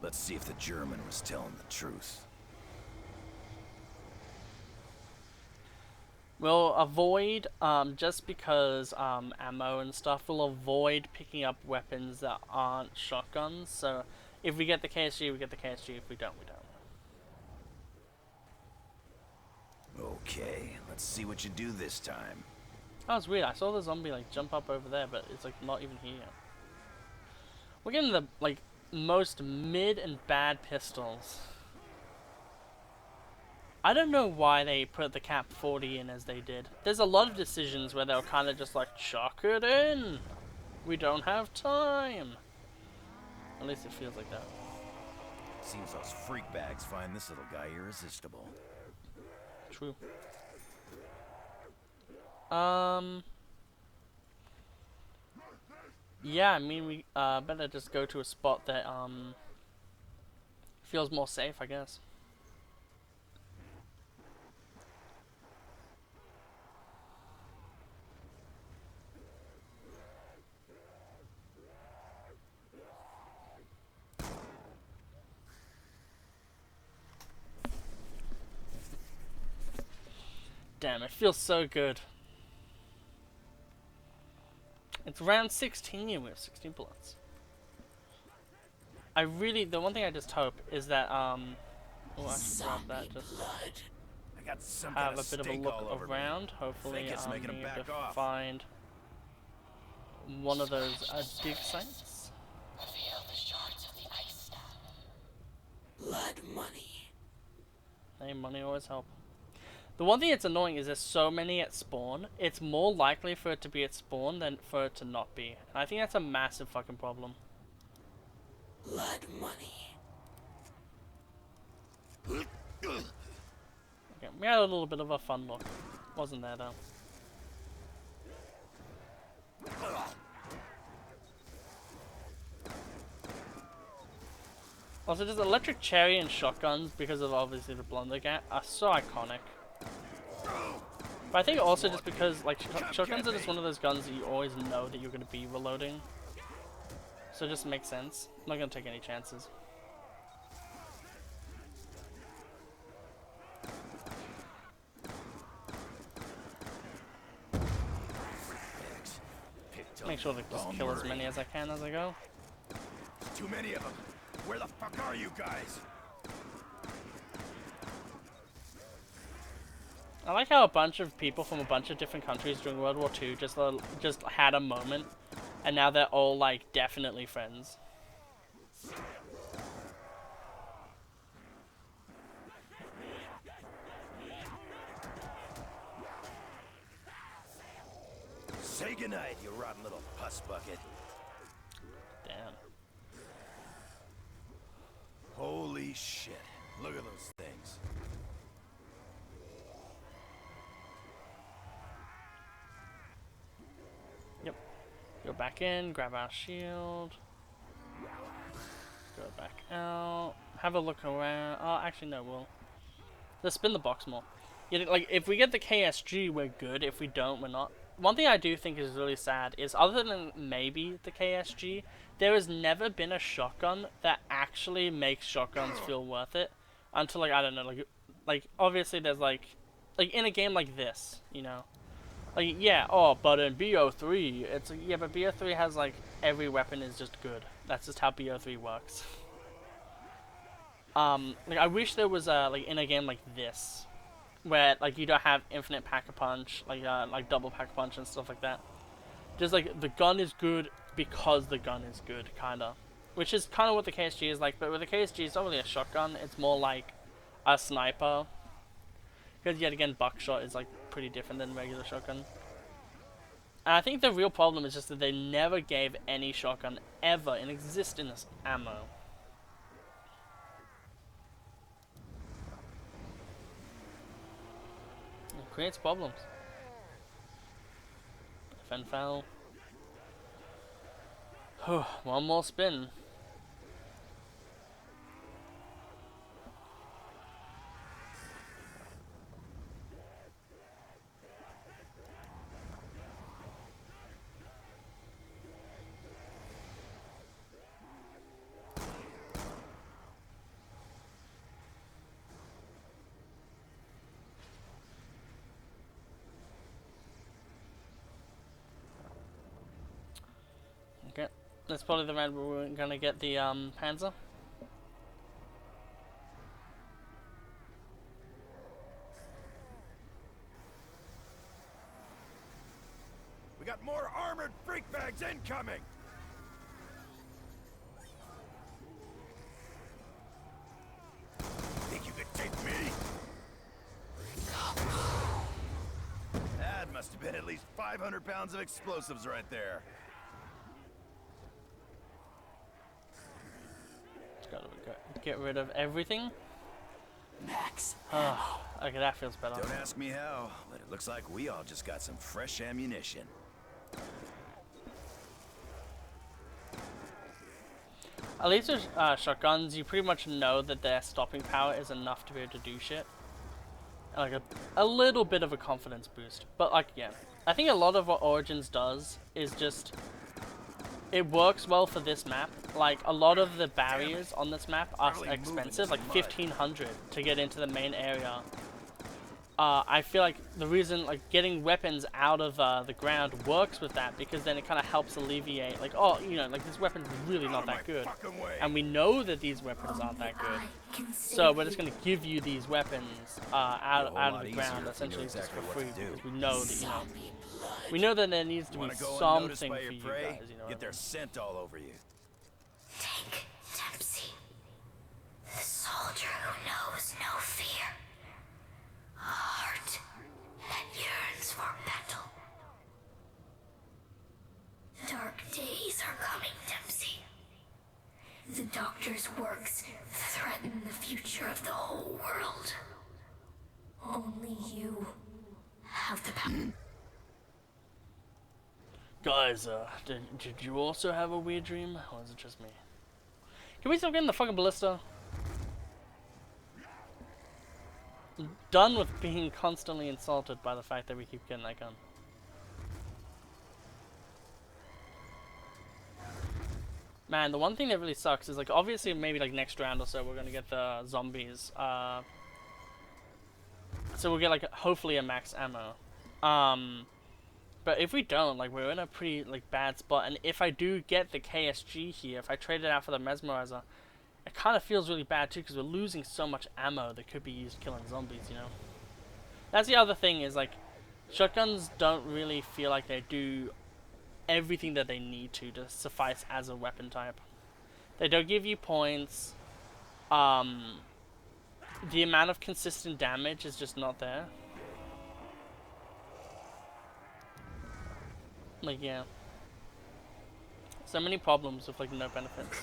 Let's see if the German was telling the truth. We'll avoid, just because ammo and stuff, we'll avoid picking up weapons that aren't shotguns. So if we get the KSG, we get the KSG. If we don't, we don't. Okay, let's see what you do this time. That was weird. I saw the zombie, like, jump up over there, but it's, like, not even here. We're getting the, like, most mid and bad pistols. I don't know why they put the cap 40 in as they did. There's a lot of decisions where they'll kind of just like, chuck it in. We don't have time. At least it feels like that. Seems those freak bags find this little guy irresistible. True. Yeah, I mean, we better just go to a spot that feels more safe, I guess. Damn, it feels so good. It's round 16 and we have 16 bullets. The one thing I just hope is that, oh, I should grab that, just I got some have kind a bit of a look around. Hopefully, making him being able back to off. find one of those dig sites. Feel the shards of the ice stone. Blood money. Hey, money always help. The one thing that's annoying is there's so many at spawn. It's more likely for it to be at spawn than for it to not be. And I think that's a massive fucking problem. Blood money. Okay, we had a little bit of a fun look. Wasn't there though. Also, just electric cherry and shotguns, because of obviously the blunder gap, are so iconic. But I think also just because, like, shotguns are just one of those guns that you always know that you're going to be reloading. So it just makes sense. I'm not going to take any chances. Make sure to just kill as many as I can as I go. Too many of them. Where the fuck are you guys? I like how a bunch of people from a bunch of different countries during World War II just had a moment, and now they're all, like, definitely friends. Say goodnight, you rotten little puss bucket. Damn. Holy shit. Look at those things. Go back in, grab our shield. Go back out. Have a look around. Oh, actually no, let's spin the box more. Yeah, like, if we get the KSG, we're good. If we don't, we're not. One thing I do think is really sad is, other than maybe the KSG, there has never been a shotgun that actually makes shotguns feel worth it. Until, like, I don't know, like obviously there's, like in a game like this, you know. Like, yeah, oh, but in BO3, it's, yeah, but BO3 has, like, every weapon is just good. That's just how BO3 works. Like, I wish there was, like, in a game like this, where, like, you don't have infinite pack-a-punch, like double pack-a-punch and stuff like that. Just, like, the gun is good because the gun is good, kinda. Which is kind of what the KSG is like, but with the KSG, it's not really a shotgun, it's more like a sniper. Because, yet again, buckshot is, like, pretty different than regular shotgun. And I think the real problem is just that they never gave any shotgun ever in existence ammo. It creates problems. Fenfell. One more spin. Okay, that's probably the round where we're gonna get the Panzer. We got more armored freak bags incoming! Think you could take me? That must have been at least 500 pounds of explosives right there. Gotta get rid of everything. Max. Okay, that feels better. Don't ask me how, but it looks like we all just got some fresh ammunition. At least with shotguns, you pretty much know that their stopping power is enough to be able to do shit. Like a little bit of a confidence boost. But, like, yeah. I think a lot of what Origins does is just, it works well for this map. Like, a lot of the barriers on this map are expensive, like 1,500 to get into the main area. I feel like the reason, like, getting weapons out of the ground works with that, because then it kind of helps alleviate, like, oh, you know, like, this weapon's really not that good. And we know that these weapons aren't that good. So we're just going to give you these weapons out of the ground, essentially just for free, because we know that, you know, we know that there needs to be something for you guys, you know. Get their scent all over you. Take Dempsey, the soldier who knows no fear. A heart that yearns for battle. Dark days are coming, Dempsey. The doctor's works threaten the future of the whole world. Only you have the power. Guys, did you also have a weird dream? Or was it just me? Can we stop getting the fucking ballista? I'm done with being constantly insulted by the fact that we keep getting that gun. Man, the one thing that really sucks is, like, obviously maybe like next round or so we're gonna get the zombies. So we'll get, like, hopefully a max ammo. But if we don't, like, we're in a pretty, like, bad spot. And if I do get the KSG here, if I trade it out for the Mesmerizer, it kind of feels really bad too, because we're losing so much ammo that could be used killing zombies, you know? That's the other thing, is, like, shotguns don't really feel like they do everything that they need to suffice as a weapon type. They don't give you points. The amount of consistent damage is just not there. Like, yeah. So many problems with, like, no benefits.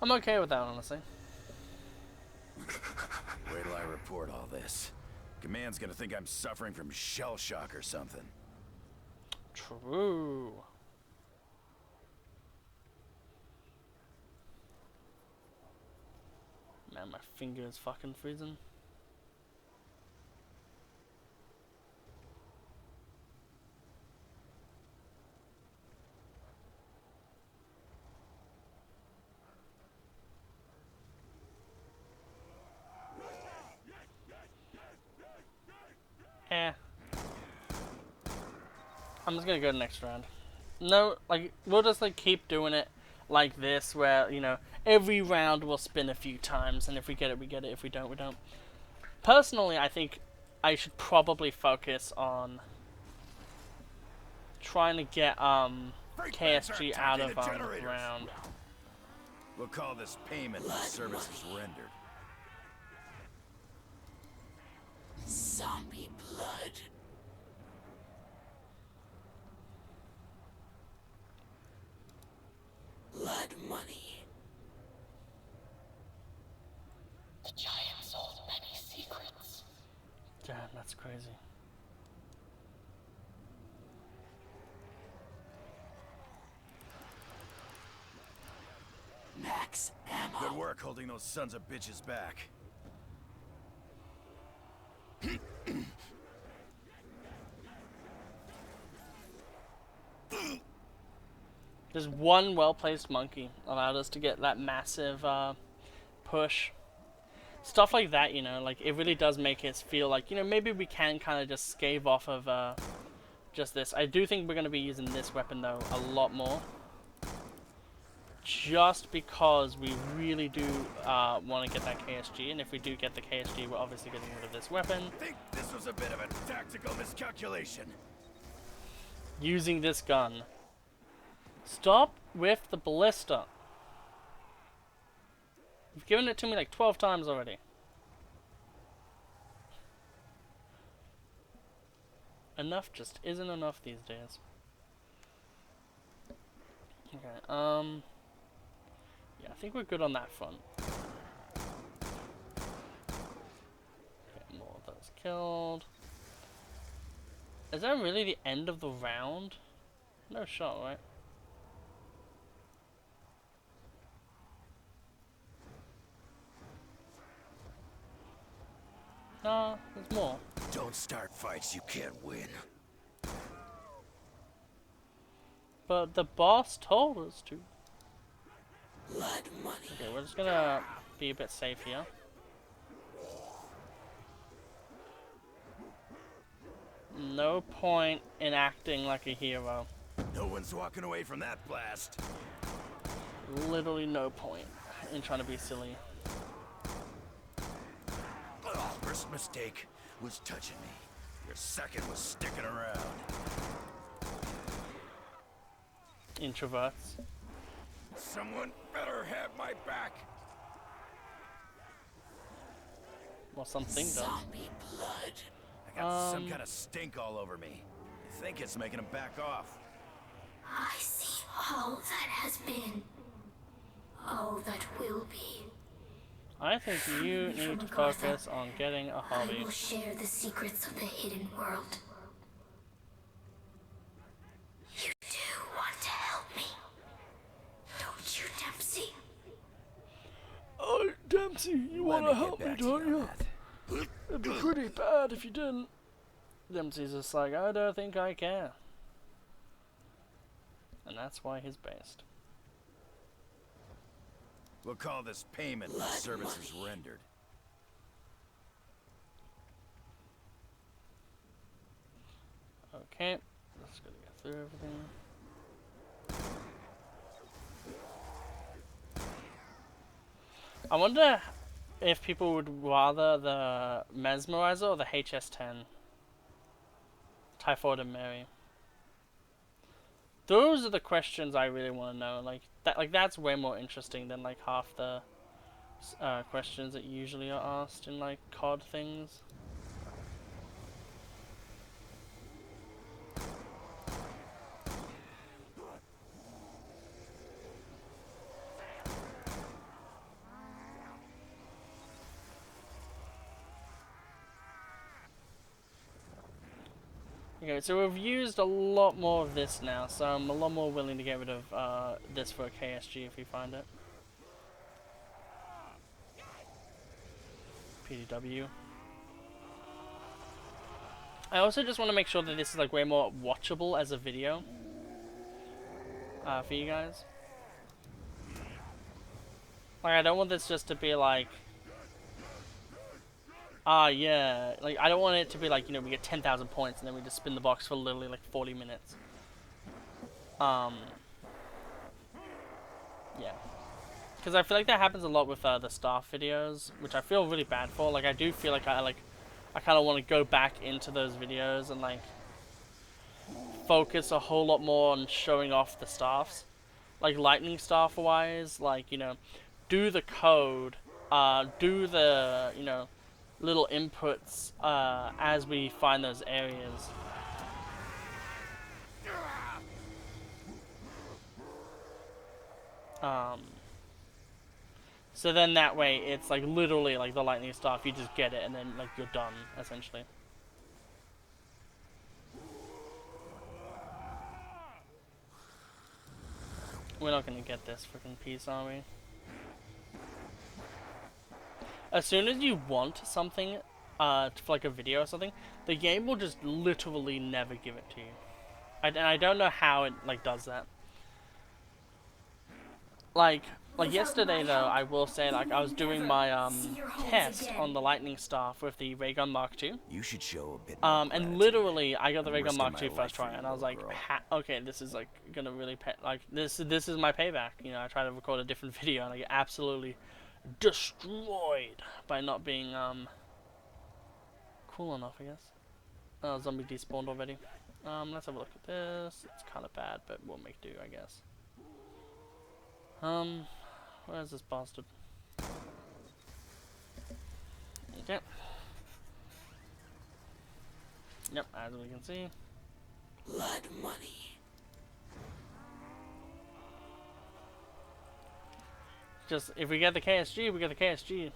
I'm okay with that, honestly. Wait till I report all this. Command's gonna think I'm suffering from shell shock or something. True. Man, my finger is fucking freezing. Eh. I'm just gonna go next round. No, like, we'll just, like, keep doing it like this, where, you know, every round will spin a few times, and if we get it, we get it. If we don't, we don't. Personally, I think I should probably focus on trying to get, KSG out of, round. We'll call this payment for services rendered. Zombie blood. Blood money. The giants hold many secrets. Damn, that's crazy. Max ammo. Good work holding those sons of bitches back. Just one well-placed monkey allowed us to get that massive push. Stuff like that, you know, like, it really does make us feel like, you know, maybe we can kind of just scave off of just this. I do think we're going to be using this weapon, though, a lot more. Just because we really do want to get that KSG, and if we do get the KSG, we're obviously getting rid of this weapon. I think this was a bit of a tactical miscalculation. Using this gun. Stop with the ballista. You've given it to me like 12 times already. Enough just isn't enough these days. Okay, yeah, I think we're good on that front. Okay, more of those killed. Is that really the end of the round? No shot, right? No, there's more. Don't start fights you can't win. But the boss told us to. Blood money. Okay, we're just gonna be a bit safe here. No point in acting like a hero. No one's walking away from that blast. Literally no point in trying to be silly. First mistake was touching me. Your second was sticking around. Introverts. Someone better have my back. Well, something does. Zombie blood. I got some kind of stink all over me. I think it's making them back off. I see all that has been, all that will be. I think you need to focus on getting a hobby. I will share the secrets of the hidden world. You do want to help me, don't you, Dempsey? Oh, Dempsey, you want to help me, don't you? It'd be pretty bad if you didn't. Dempsey's just like, I don't think I can. And that's why he's based. We'll call this payment for services rendered. Okay, just gonna get through everything. I wonder if people would rather the Mesmerizer or the HS-10. Typhoid and Mary. Those are the questions I really want to know. Like that, that's way more interesting than like half the questions that usually are asked in like COD things. Okay, Okay, so we've used a lot more of this now, so I'm a lot more willing to get rid of this for a KSG if we find it. PDW. I also just want to make sure that this is like way more watchable as a video for you guys. Like, I don't want this just to be like, yeah, like I don't want it to be like, you know, we get 10,000 points and then we just spin the box for literally like 40 minutes. Yeah, because I feel like that happens a lot with the staff videos, which I feel really bad for. Like, I do feel like I kind of want to go back into those videos and like focus a whole lot more on showing off the staffs, like lightning staff wise, like, you know, do the code, do the, you know, little inputs as we find those areas. So then that way it's like literally like the lightning staff, you just get it and then like you're done essentially. We're not gonna get this freaking piece, are we? As soon as you want something for like a video or something, the game will just literally never give it to you. And I don't know how it like does that. Like yesterday though, I will say, like, I was doing my test on the lightning staff with the ray gun Mark II. You should show a bit more and gratitude. literally I got the ray gun Risking Mark II my first life try, for and you, I was like, little girl. okay, this is like gonna really this is my payback. You know, I tried to record a different video and I get absolutely destroyed by not being cool enough, I guess. Oh, zombie despawned already. Let's have a look at this. It's kind of bad, but we'll make do, I guess. Where's this bastard? Okay. Yep, as we can see. Blood money. Just, if we get the KSG, we get the KSG.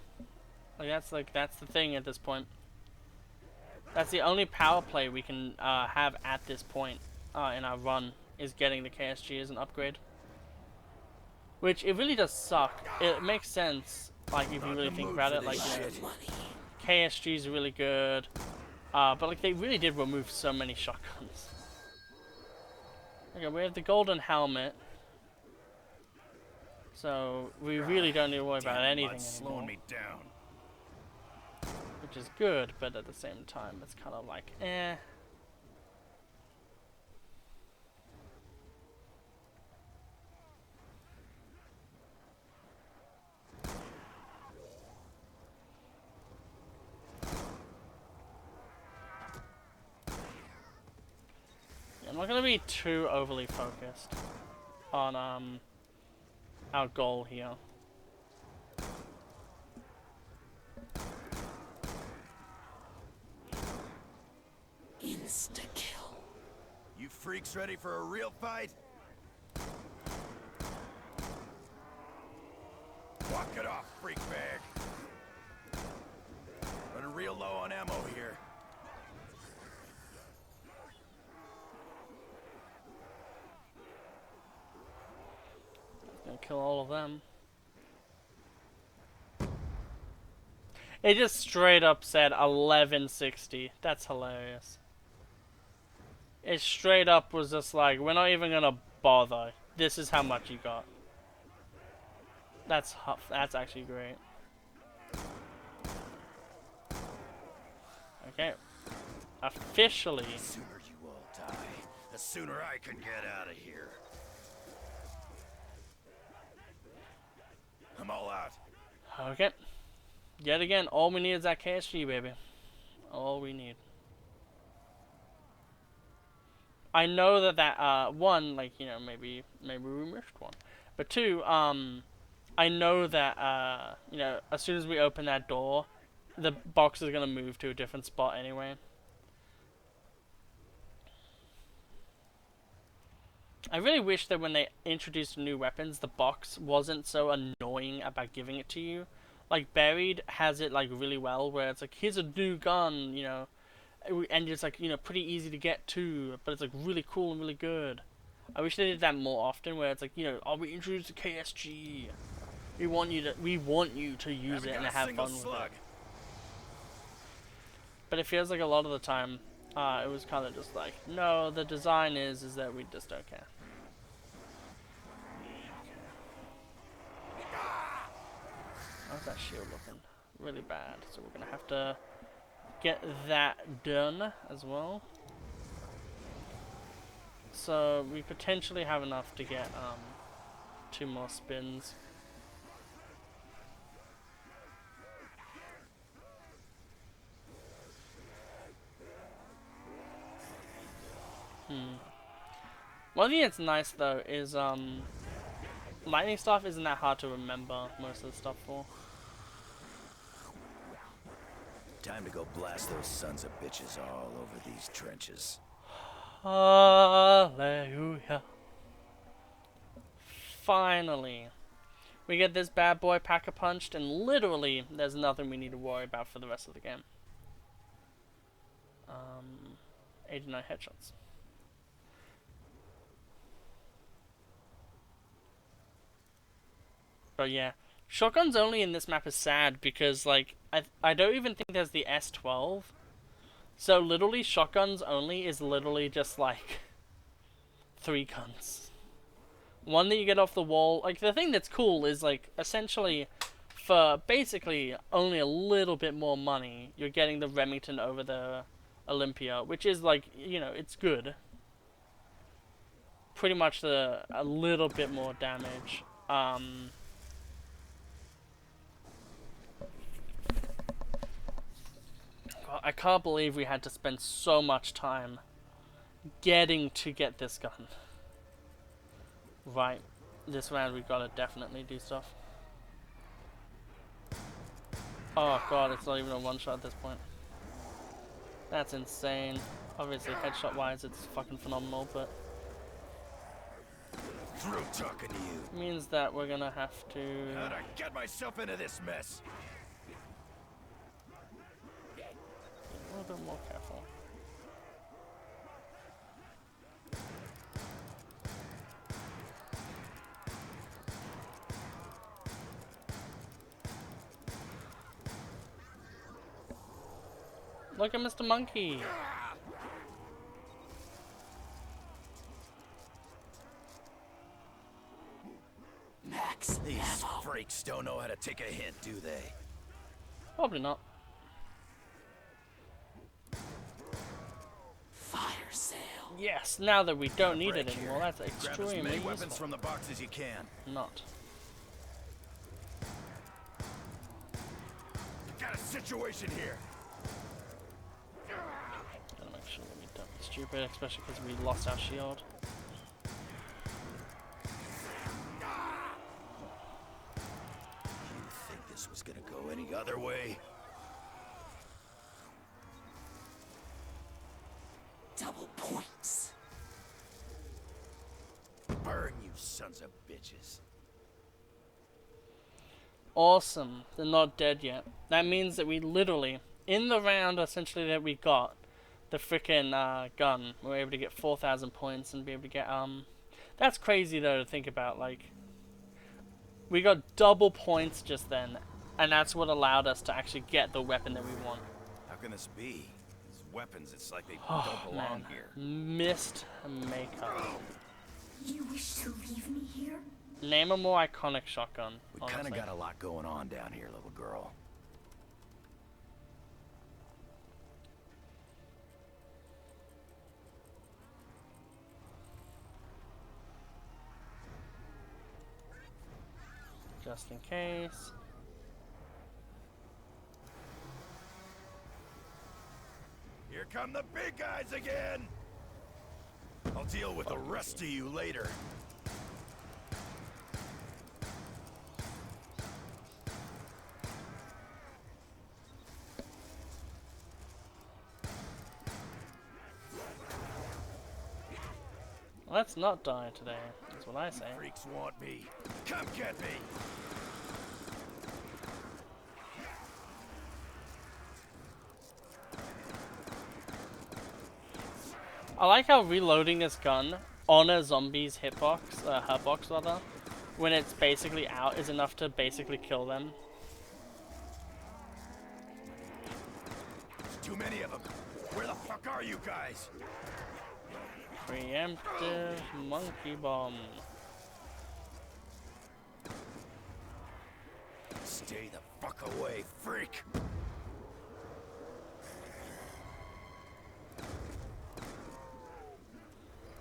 Like, that's the thing at this point. That's the only power play we can have at this point in our run, is getting the KSG as an upgrade. Which, it really does suck. It makes sense, like, if you really think about it, like, you know, KSG is really good, but, like, they really did remove so many shotguns. Okay, we have the golden helmet, so we really don't need to worry about anything anymore. Slowing me down. Which is good, but at the same time, it's kind of like, eh. I'm not gonna be too overly focused on our goal here. Insta-kill. You freaks ready for a real fight? Walk it off, freak bag. Running real low on ammo here. Gonna kill all of them. It just straight up said 1160. That's hilarious. It straight up was just like, we're not even gonna bother. This is how much you got. That's actually great. Okay. Officially. The sooner you all die, the sooner I can get out of here. I'm all out. Okay. Yet again, all we need is that KSG, baby. All we need. I know that one, like, you know, maybe we missed one, but two, I know that you know, as soon as we open that door, the box is gonna move to a different spot anyway. I really wish that when they introduced new weapons, the box wasn't so annoying about giving it to you. Like, Buried has it, like, really well, where it's like, here's a new gun, you know, and it's like, you know, pretty easy to get to, but it's like really cool and really good. I wish they did that more often, where it's like, you know, oh, we introduced the KSG. We want you to use it and have fun with it. But it feels like a lot of the time, it was kind of just like, no, the design is that we just don't care. How's that shield looking? Really bad. So we're gonna have to get that done as well. So we potentially have enough to get 2 more spins. One thing that's nice though is lightning stuff isn't that hard to remember most of the stuff for. Time to go blast those sons of bitches all over these trenches. Hallelujah. Finally. We get this bad boy pack-a-punched, and literally there's nothing we need to worry about for the rest of the game. 89 headshots. But yeah, shotguns only in this map is sad because, like, I don't even think there's the S12. So literally shotguns only is literally just like 3 guns. One that you get off the wall. Like, the thing that's cool is, like, essentially for basically only a little bit more money, you're getting the Remington over the Olympia, which is, like, you know, it's good. Pretty much a little bit more damage. I can't believe we had to spend so much time getting to get this gun. Right, this round we've got to definitely do stuff. Oh god, it's not even a one-shot at this point. That's insane. Obviously, headshot-wise, it's fucking phenomenal, but Through talking to you. means that we're gonna have to... How'd I get myself into this mess? A little bit more careful. Look at Mr. Monkey! Max These ammo. freaks don't know how to take a hint, do they? Probably not. Fire sale. Yes, now that we don't need it Break anymore, here. that's Grab as extremely many useful. weapons from the box as you can. Not. Got a situation here. Gotta make sure that we don't be stupid, especially because we lost our shield. You think this was gonna go any other way? Double points. Burn, you sons of bitches. Awesome. They're not dead yet. That means that we literally, in the round essentially that we got, the frickin' gun, we were able to get 4,000 points and be able to get, that's crazy though to think about, like, we got double points just then, and that's what allowed us to actually get the weapon that we want. How can this be? These weapons, it's like they Oh, don't belong man. here. Missed makeup. You wish to leave me here? Name a more iconic shotgun, We honestly. kinda got a lot going on down here, little girl. Just in case. Here come the big guys again! I'll deal with the rest of you later. Let's not die today, that's what I say. Freaks want me. Come get me! I like how reloading this gun on a zombie's hurtbox rather, when it's basically out, is enough to basically kill them. Too many of them. Where the fuck are you guys? Preemptive monkey bomb. Stay the fuck away, freak.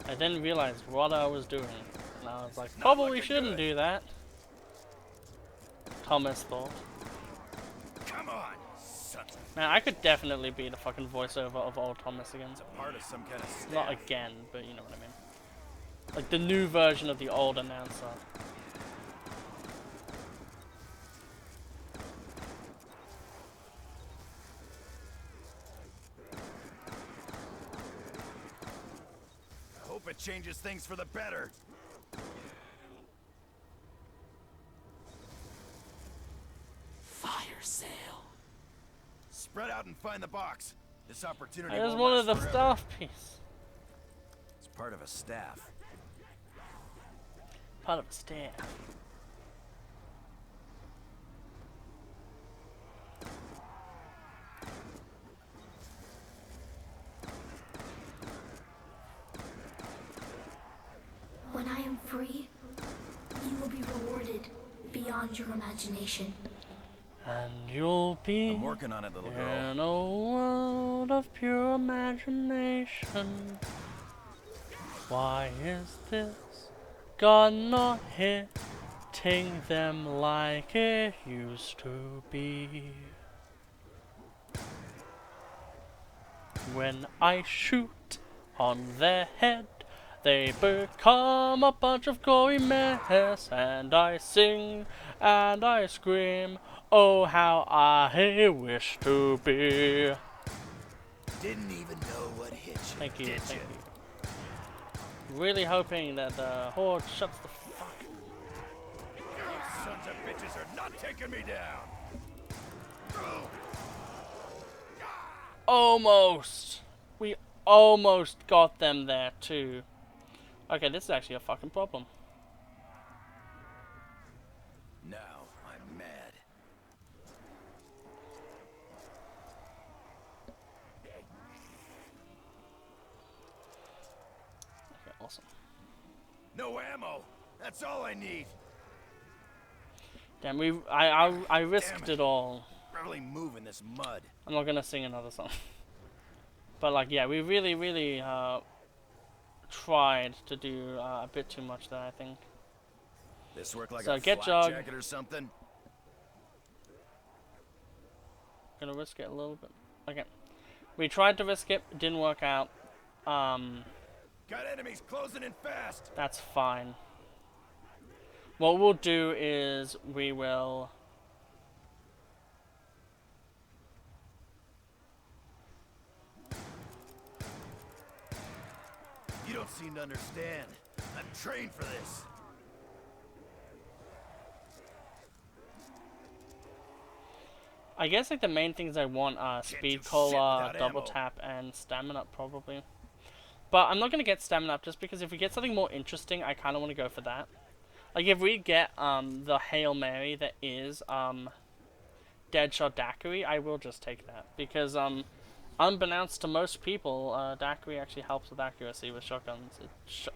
I didn't realize what I was doing. And I was like, probably shouldn't do that. Thomas thought. Come on, son. Man, I could definitely be the fucking voiceover of old Thomas again. It's a part of some kind of staff. Not again, but you know what I mean. Like the new version of the old announcer. I hope it changes things for the better. Fire sale. Spread out and find the box. This opportunity I just won't wanted last the forever. staff piece. It's part of a staff. Part of a staff. When I am free, you will be rewarded beyond your imagination. And you'll be I'm working on it, little girl. in a world of pure imagination. Why is this gun not hitting them like it used to be? When I shoot on their head, they become a bunch of gory mess, and I sing and I scream, oh how I wish to be. Didn't even know what hit you. Thank you, did thank you? you. Really hoping that the horde shuts the fuck. You sons of bitches are not taking me down. Almost! We almost got them there too. Okay, this is actually a fucking problem. Now I'm mad. Okay, awesome. No ammo. That's all I need. Damn, I risked it all. Barely move in this mud. I'm not gonna sing another song. But like, yeah, we really tried to do a bit too much there, I think. This work like So a get flak jog. jacket or something? Gonna risk it a little bit. Okay. We tried to risk it, didn't work out. Got enemies closing in fast. That's fine. What we'll do is we will... You don't seem to understand. I'm trained for this. I guess like the main things I want are do speed shit cola, without double ammo. tap, and stamina up probably. But I'm not gonna get stamina up just because if we get something more interesting, I kind of want to go for that. Like if we get the Hail Mary that is Deadshot Daiquiri, I will just take that because unbeknownst to most people, Daiquiri actually helps with accuracy with shotguns. It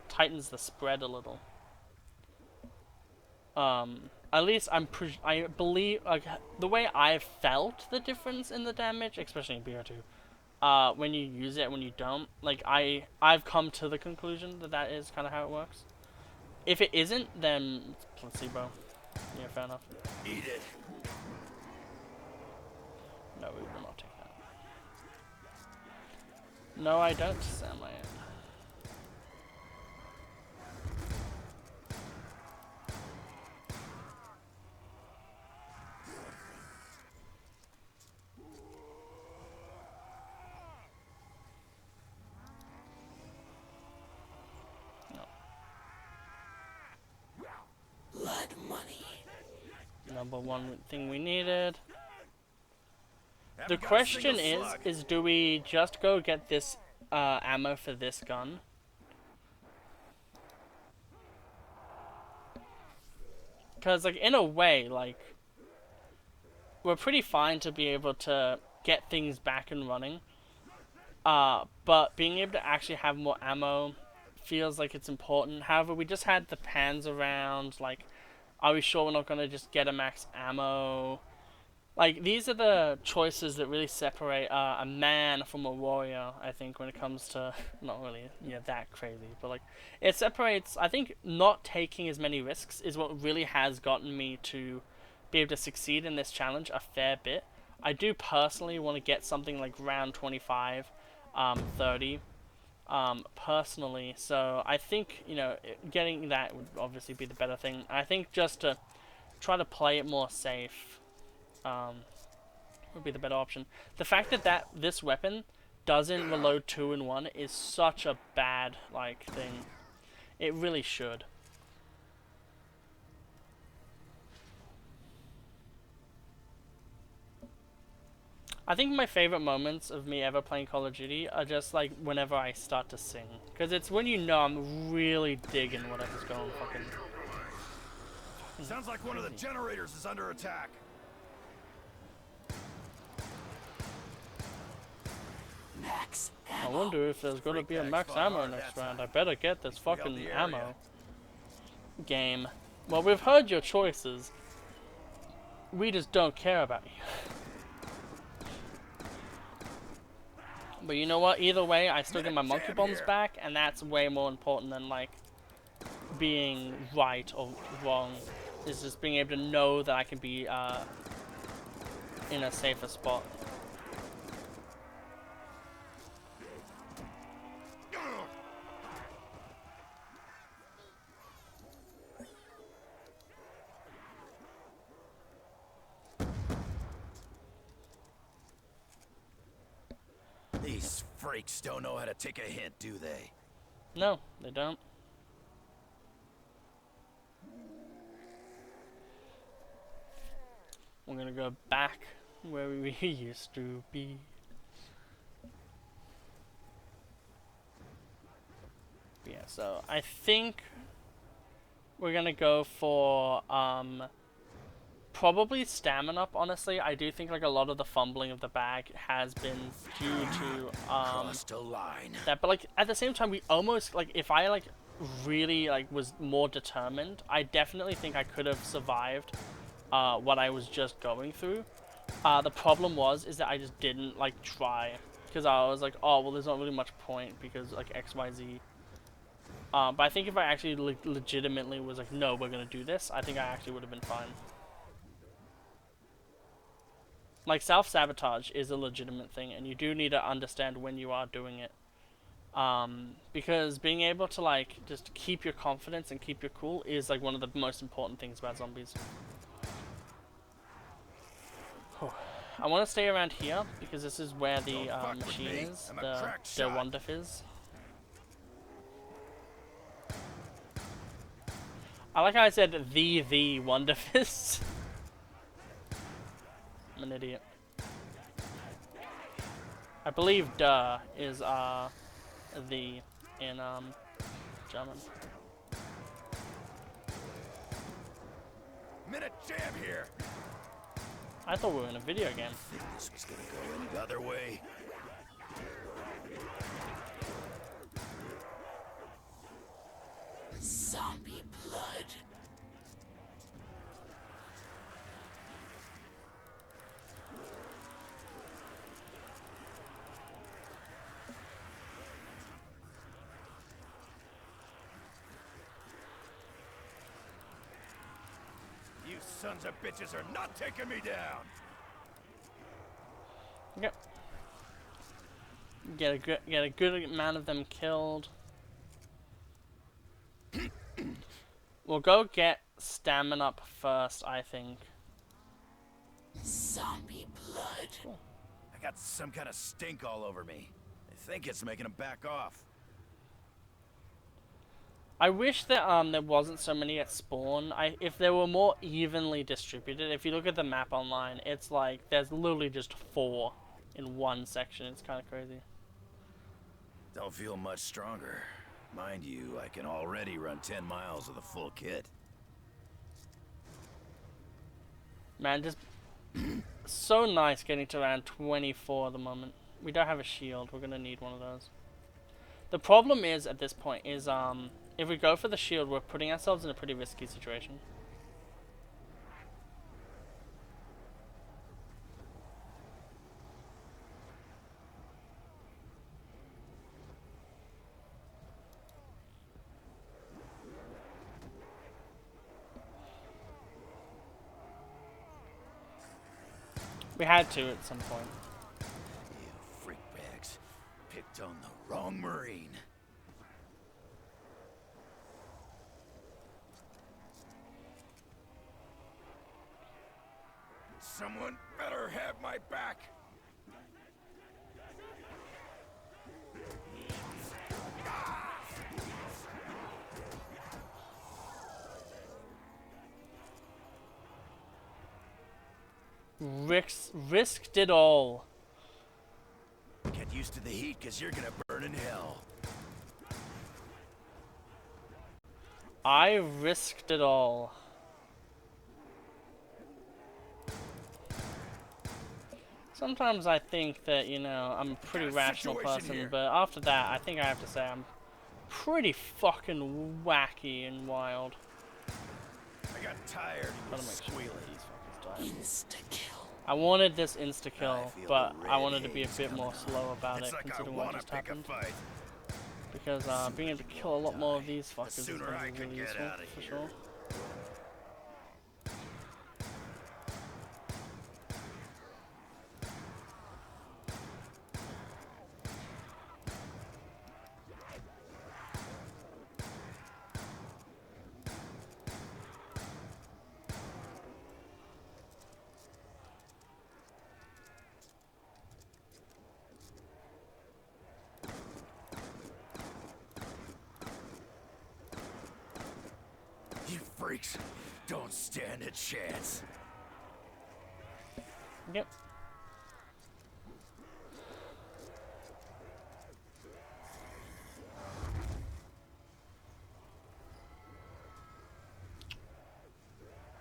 tightens the spread a little. At least I believe, like, the way I've felt the difference in the damage, especially in BR2, when you use it, when you don't, like, I've come to the conclusion that that is kind of how it works. If it isn't, then it's placebo. Yeah, fair enough. Eat it. No, we will not take that. No, I don't, Sam, I am. Blood money. Number one thing we needed. The Haven't got a question single is slug. do we just go get this ammo for this gun. Because, like, in a way, like, we're pretty fine to be able to get things back and running. But being able to actually have more ammo feels like it's important. However, we just had the pans around, like, are we sure we're not going to just get a max ammo? Like, these are the choices that really separate a man from a warrior, I think, when it comes to, not really, that crazy, but, like, it separates, I think, not taking as many risks is what really has gotten me to be able to succeed in this challenge a fair bit. I do personally want to get something like round 25, 30, personally, so I think, getting that would obviously be the better thing. I think just to try to play it more safe, would be the better option. The fact that this weapon doesn't reload 2 in 1 is such a bad, like, thing. It really should. I think my favorite moments of me ever playing Call of Duty are just, like, whenever I start to sing. Because it's when I'm really digging whatever's going fucking... Sounds like one of the generators is under attack. Max I wonder if there's gonna be a max ammo next round. I better get this fucking ammo. Game. Well, we've heard your choices. We just don't care about you. But you know what? Either way, I still get my monkey bombs back, and that's way more important than, like, being right or wrong. It's just being able to know that I can be in a safer spot. These freaks don't know how to take a hint, do they? No, they don't. We're gonna go back where we used to be. Yeah, so I think we're gonna go for probably stamina up, honestly. I do think like a lot of the fumbling of the bag has been due to Crossed a line. that, but like at the same time we almost like if I like really like was more determined, I definitely think I could have survived what I was just going through. The problem is that I just didn't like try because I was like, oh well, there's not really much point because like XYZ. But I think if I actually legitimately was like, no, we're gonna do this, I think I actually would have been fine. Like, self-sabotage is a legitimate thing, and you do need to understand when you are doing it. Because being able to, like, just keep your confidence and keep your cool is, like, one of the most important things about zombies. I want to stay around here, because this is where the machine is, the Wonder Fizz. I like how I said the Wonder Fizz. I'm an idiot. I believe "duh" is the in German. Minute jam here. I thought we were in a video game. I think this was gonna go any other way. zombie blood. You sons of bitches are not taking me down. Yep. Get a good amount of them killed. We'll go get stamina up first, I think. Zombie blood. I got some kind of stink all over me. I think it's making them back off. I wish that there wasn't so many at spawn. If they were more evenly distributed. If you look at the map online, it's like there's literally just 4 in one section. It's kind of crazy. Don't feel much stronger. Mind you, I can already run 10 miles with a full kit. Man, just so nice getting to around 24 at the moment. We don't have a shield. We're gonna need one of those. The problem is at this point is if we go for the shield, we're putting ourselves in a pretty risky situation. We had to at some point. You freak bags. Picked on the wrong Marine. Someone better have my back. Risked it all. Get used to the heat, cause you're gonna burn in hell. I risked it all. Sometimes I think that, you know, I'm a pretty rational person, but after that, I think I have to say I'm pretty fucking wacky and wild. I got tired of squealing. Insta-kill. I wanted this insta-kill, but I wanted to be a bit more slow about it, considering what just happened. Because being able to kill a lot more of these fuckers is going to be really useful, for sure. You freaks don't stand a chance. Yep.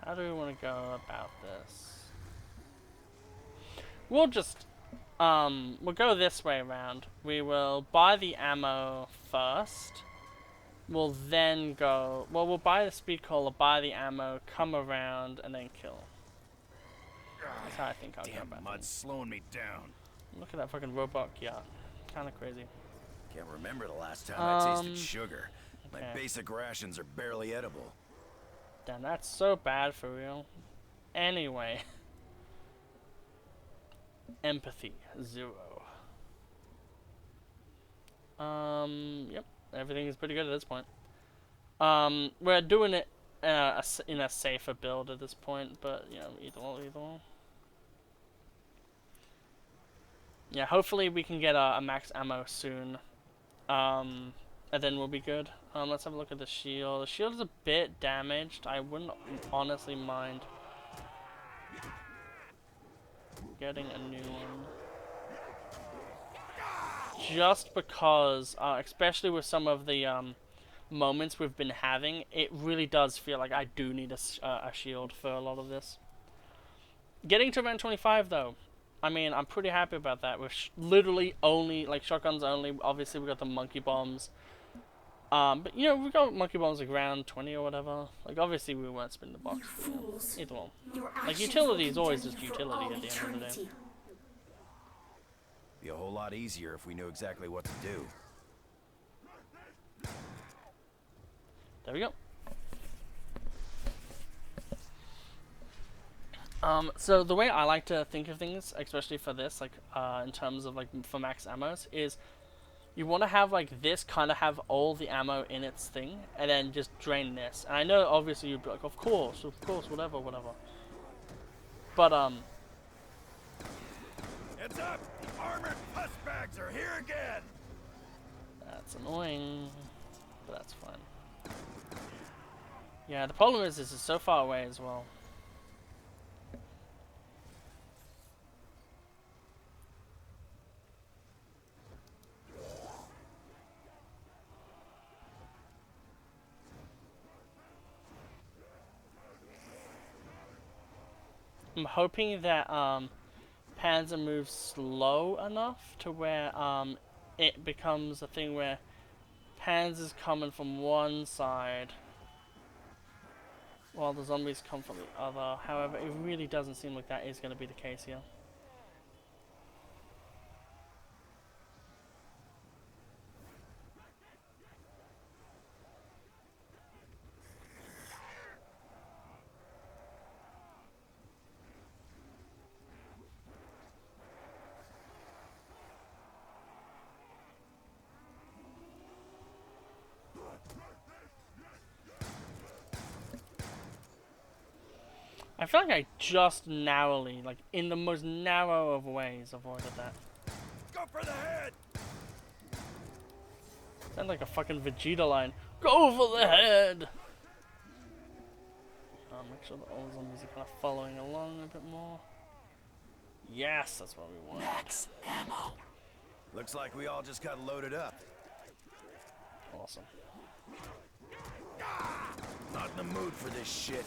How do we want to go about this? We'll just, we'll go this way around. We will buy the ammo first. We'll then go, well, we'll buy the speed caller, buy the ammo, come around, and then kill. That's how I think I'll go about Mud's things. slowing me down. Look at that fucking robot yacht. Kinda crazy. Can't remember the last time I tasted sugar. My okay. basic rations are barely edible. Damn, that's so bad for real. Anyway. Empathy, 0. Yep. Everything is pretty good at this point. We're doing it in a safer build at this point, but, you know, either or. Yeah, hopefully we can get a max ammo soon. And then we'll be good. Let's have a look at the shield. The shield is a bit damaged. I wouldn't honestly mind getting a new one. Just because, especially with some of the moments we've been having, it really does feel like I do need a shield for a lot of this. Getting to around 25 though, I mean, I'm pretty happy about that. We're literally only, like, shotguns only. Obviously we got the monkey bombs. But, you know, we got monkey bombs like around 20 or whatever. Like, obviously we won't spin the box. You fools. Either one. Your Like, actions utility will is always condemn just you for utility all at the end of the day. eternity. Be a whole lot easier if we knew exactly what to do. There we go. So the way I like to think of things, especially for this, like, in terms of, like, for max ammos, is you want to have, like, this kind of have all the ammo in its thing, and then just drain this. And I know, obviously, you'd be like, of course, whatever. But, Heads up! The armored puss bags are here again! that's annoying, but that's fine. Yeah, the problem is this is so far away as well. I'm hoping that Panzer moves slow enough to where it becomes a thing where Panzer's coming from one side while the zombies come from the other. However, it really doesn't seem like that is going to be the case here. I feel like I just narrowly, like in the most narrow of ways, avoided that. Go for the head! Sounds like a fucking Vegeta line. Go for the head! Make sure that all the zombies are kind of following along a bit more. Yes, that's what we want. Max ammo. Looks like we all just got loaded up. Awesome. Not in the mood for this shit.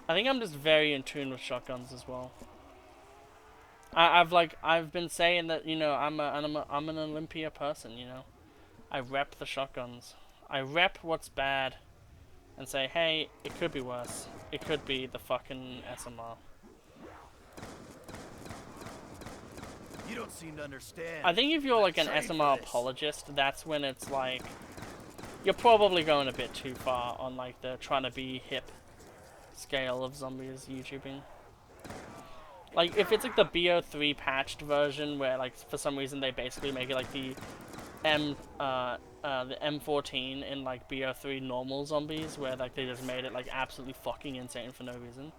I think I'm just very in tune with shotguns as well. I've been saying that, you know, I'm an Olympia person, you know. I rep the shotguns. I rep what's bad and say, hey, it could be worse. It could be the fucking SMR. You don't seem to understand. I think if you're like an SMR apologist, that's when it's like you're probably going a bit too far on like the trying to be hip scale of zombies YouTubing. Like if it's like the BO3 patched version where like for some reason they basically make it like the M14 in like BO3 normal zombies where like they just made it like absolutely fucking insane for no reason.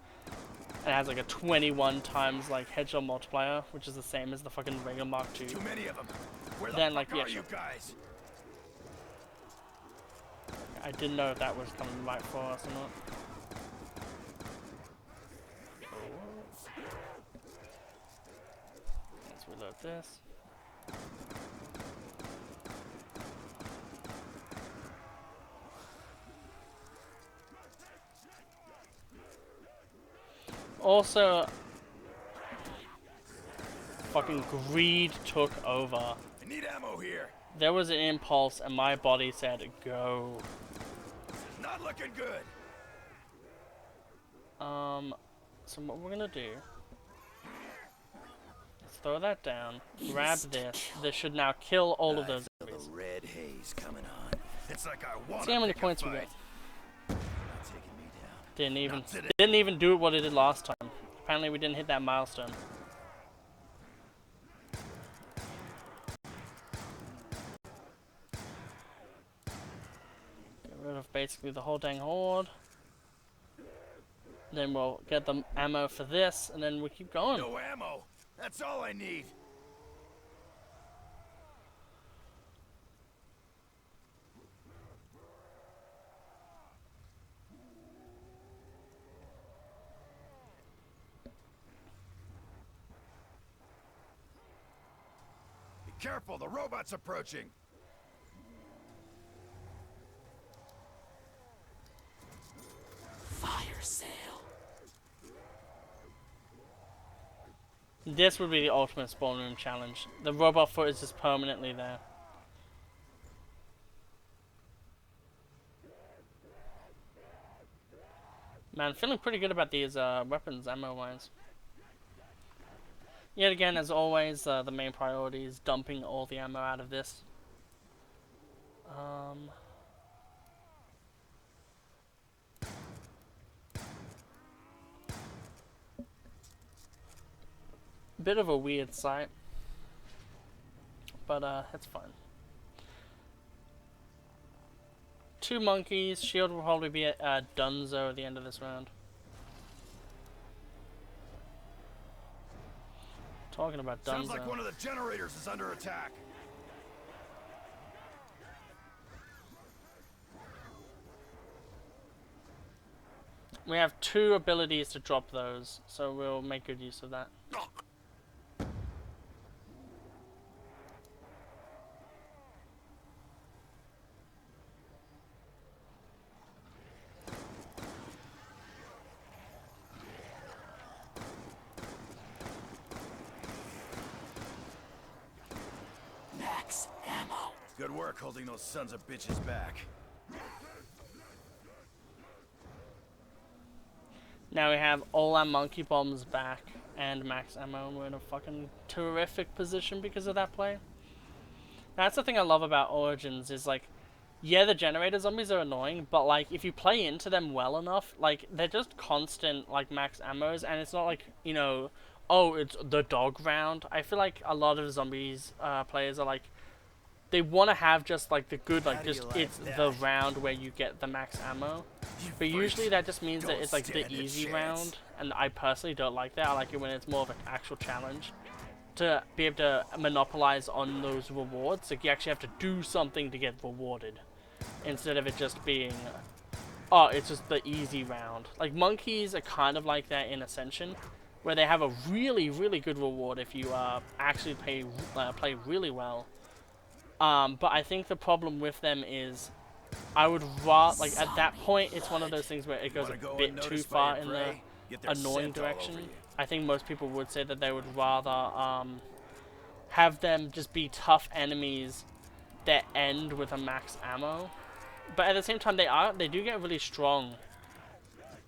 And it has like a 21 times like headshot multiplier, which is the same as the fucking regular Mark II. Too many of them. Where the Then fuck like are you guys? I didn't know if that was coming right for us or not. Let's reload this. Also, fucking greed took over. I need ammo here. There was an impulse and my body said, go. Not looking good. So what we're gonna do, let's throw that down, grab this. This should now kill all of those The zombies. red haze coming on. It's like I want See how many points we got. get. Taking me down. Didn't even do what it did last time. Apparently we didn't hit that milestone. Get rid of basically the whole dang horde. Then we'll get the ammo for this, and then we keep going. No ammo. That's all I need. Be careful, the robot's approaching. Fire sale. This would be the ultimate spawn room challenge. The robot foot is just permanently there. Man, feeling pretty good about these weapons ammo-wise. Yet again, as always, the main priority is dumping all the ammo out of this. Bit of a weird sight, but it's fine. 2 monkeys. Shield will probably be at Dunzo at the end of this round. Talking about Dunzo. Sounds like one of the generators is under attack. We have 2 abilities to drop those, so we'll make good use of that. Good work holding those sons of bitches back. Now we have all our monkey bombs back and max ammo, and we're in a fucking terrific position because of that play. That's the thing I love about Origins is like, yeah, the generator zombies are annoying, but like if you play into them well enough, like they're just constant like max ammos, and it's not like, you know, oh, it's the dog round. I feel like a lot of zombies players are like, they want to have just like the good, like just it's the round where you get the max ammo. But usually that just means that it's like the easy round, and I personally don't like that. I like it when it's more of an actual challenge to be able to monopolize on those rewards. Like you actually have to do something to get rewarded, instead of it just being, oh, it's just the easy round. Like monkeys are kind of like that in Ascension, where they have a really, really good reward if you actually play really well. But I think the problem with them is, I would rather, like at that point, it's one of those things where it goes a bit too far in the annoying direction. I think most people would say that they would rather have them just be tough enemies that end with a max ammo. But at the same time, they do get really strong.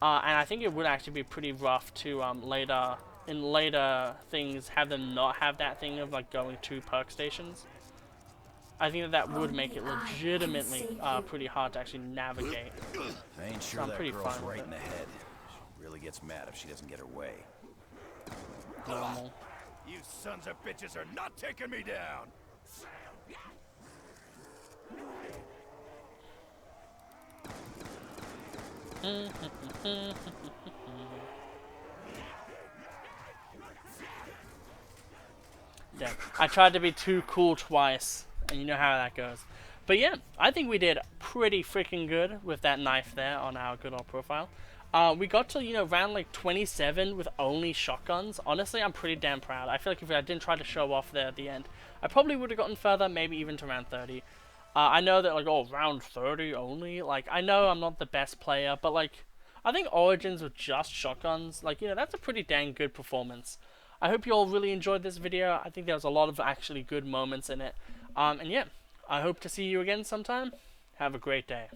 And I think it would actually be pretty rough to in later things have them not have that thing of like going to perk stations. I think that would make it legitimately pretty hard to actually navigate. I ain't sure So I'm that pretty girl's fine with right it. in the head. She really gets mad if she doesn't get her way. Normal. You sons of bitches are not taking me down! Yeah, I tried to be too cool twice, and you know how that goes. But yeah, I think we did pretty freaking good with that knife there on our good old profile. We got to, you know, round like 27 with only shotguns. Honestly, I'm pretty damn proud. I feel like if I didn't try to show off there at the end, I probably would have gotten further, maybe even to round 30. I know that, like, oh, round 30 only? Like, I know I'm not the best player, but, like, I think Origins with just shotguns, like, you know, that's a pretty dang good performance. I hope you all really enjoyed this video. I think there was a lot of actually good moments in it. And yeah, I hope to see you again sometime. Have a great day.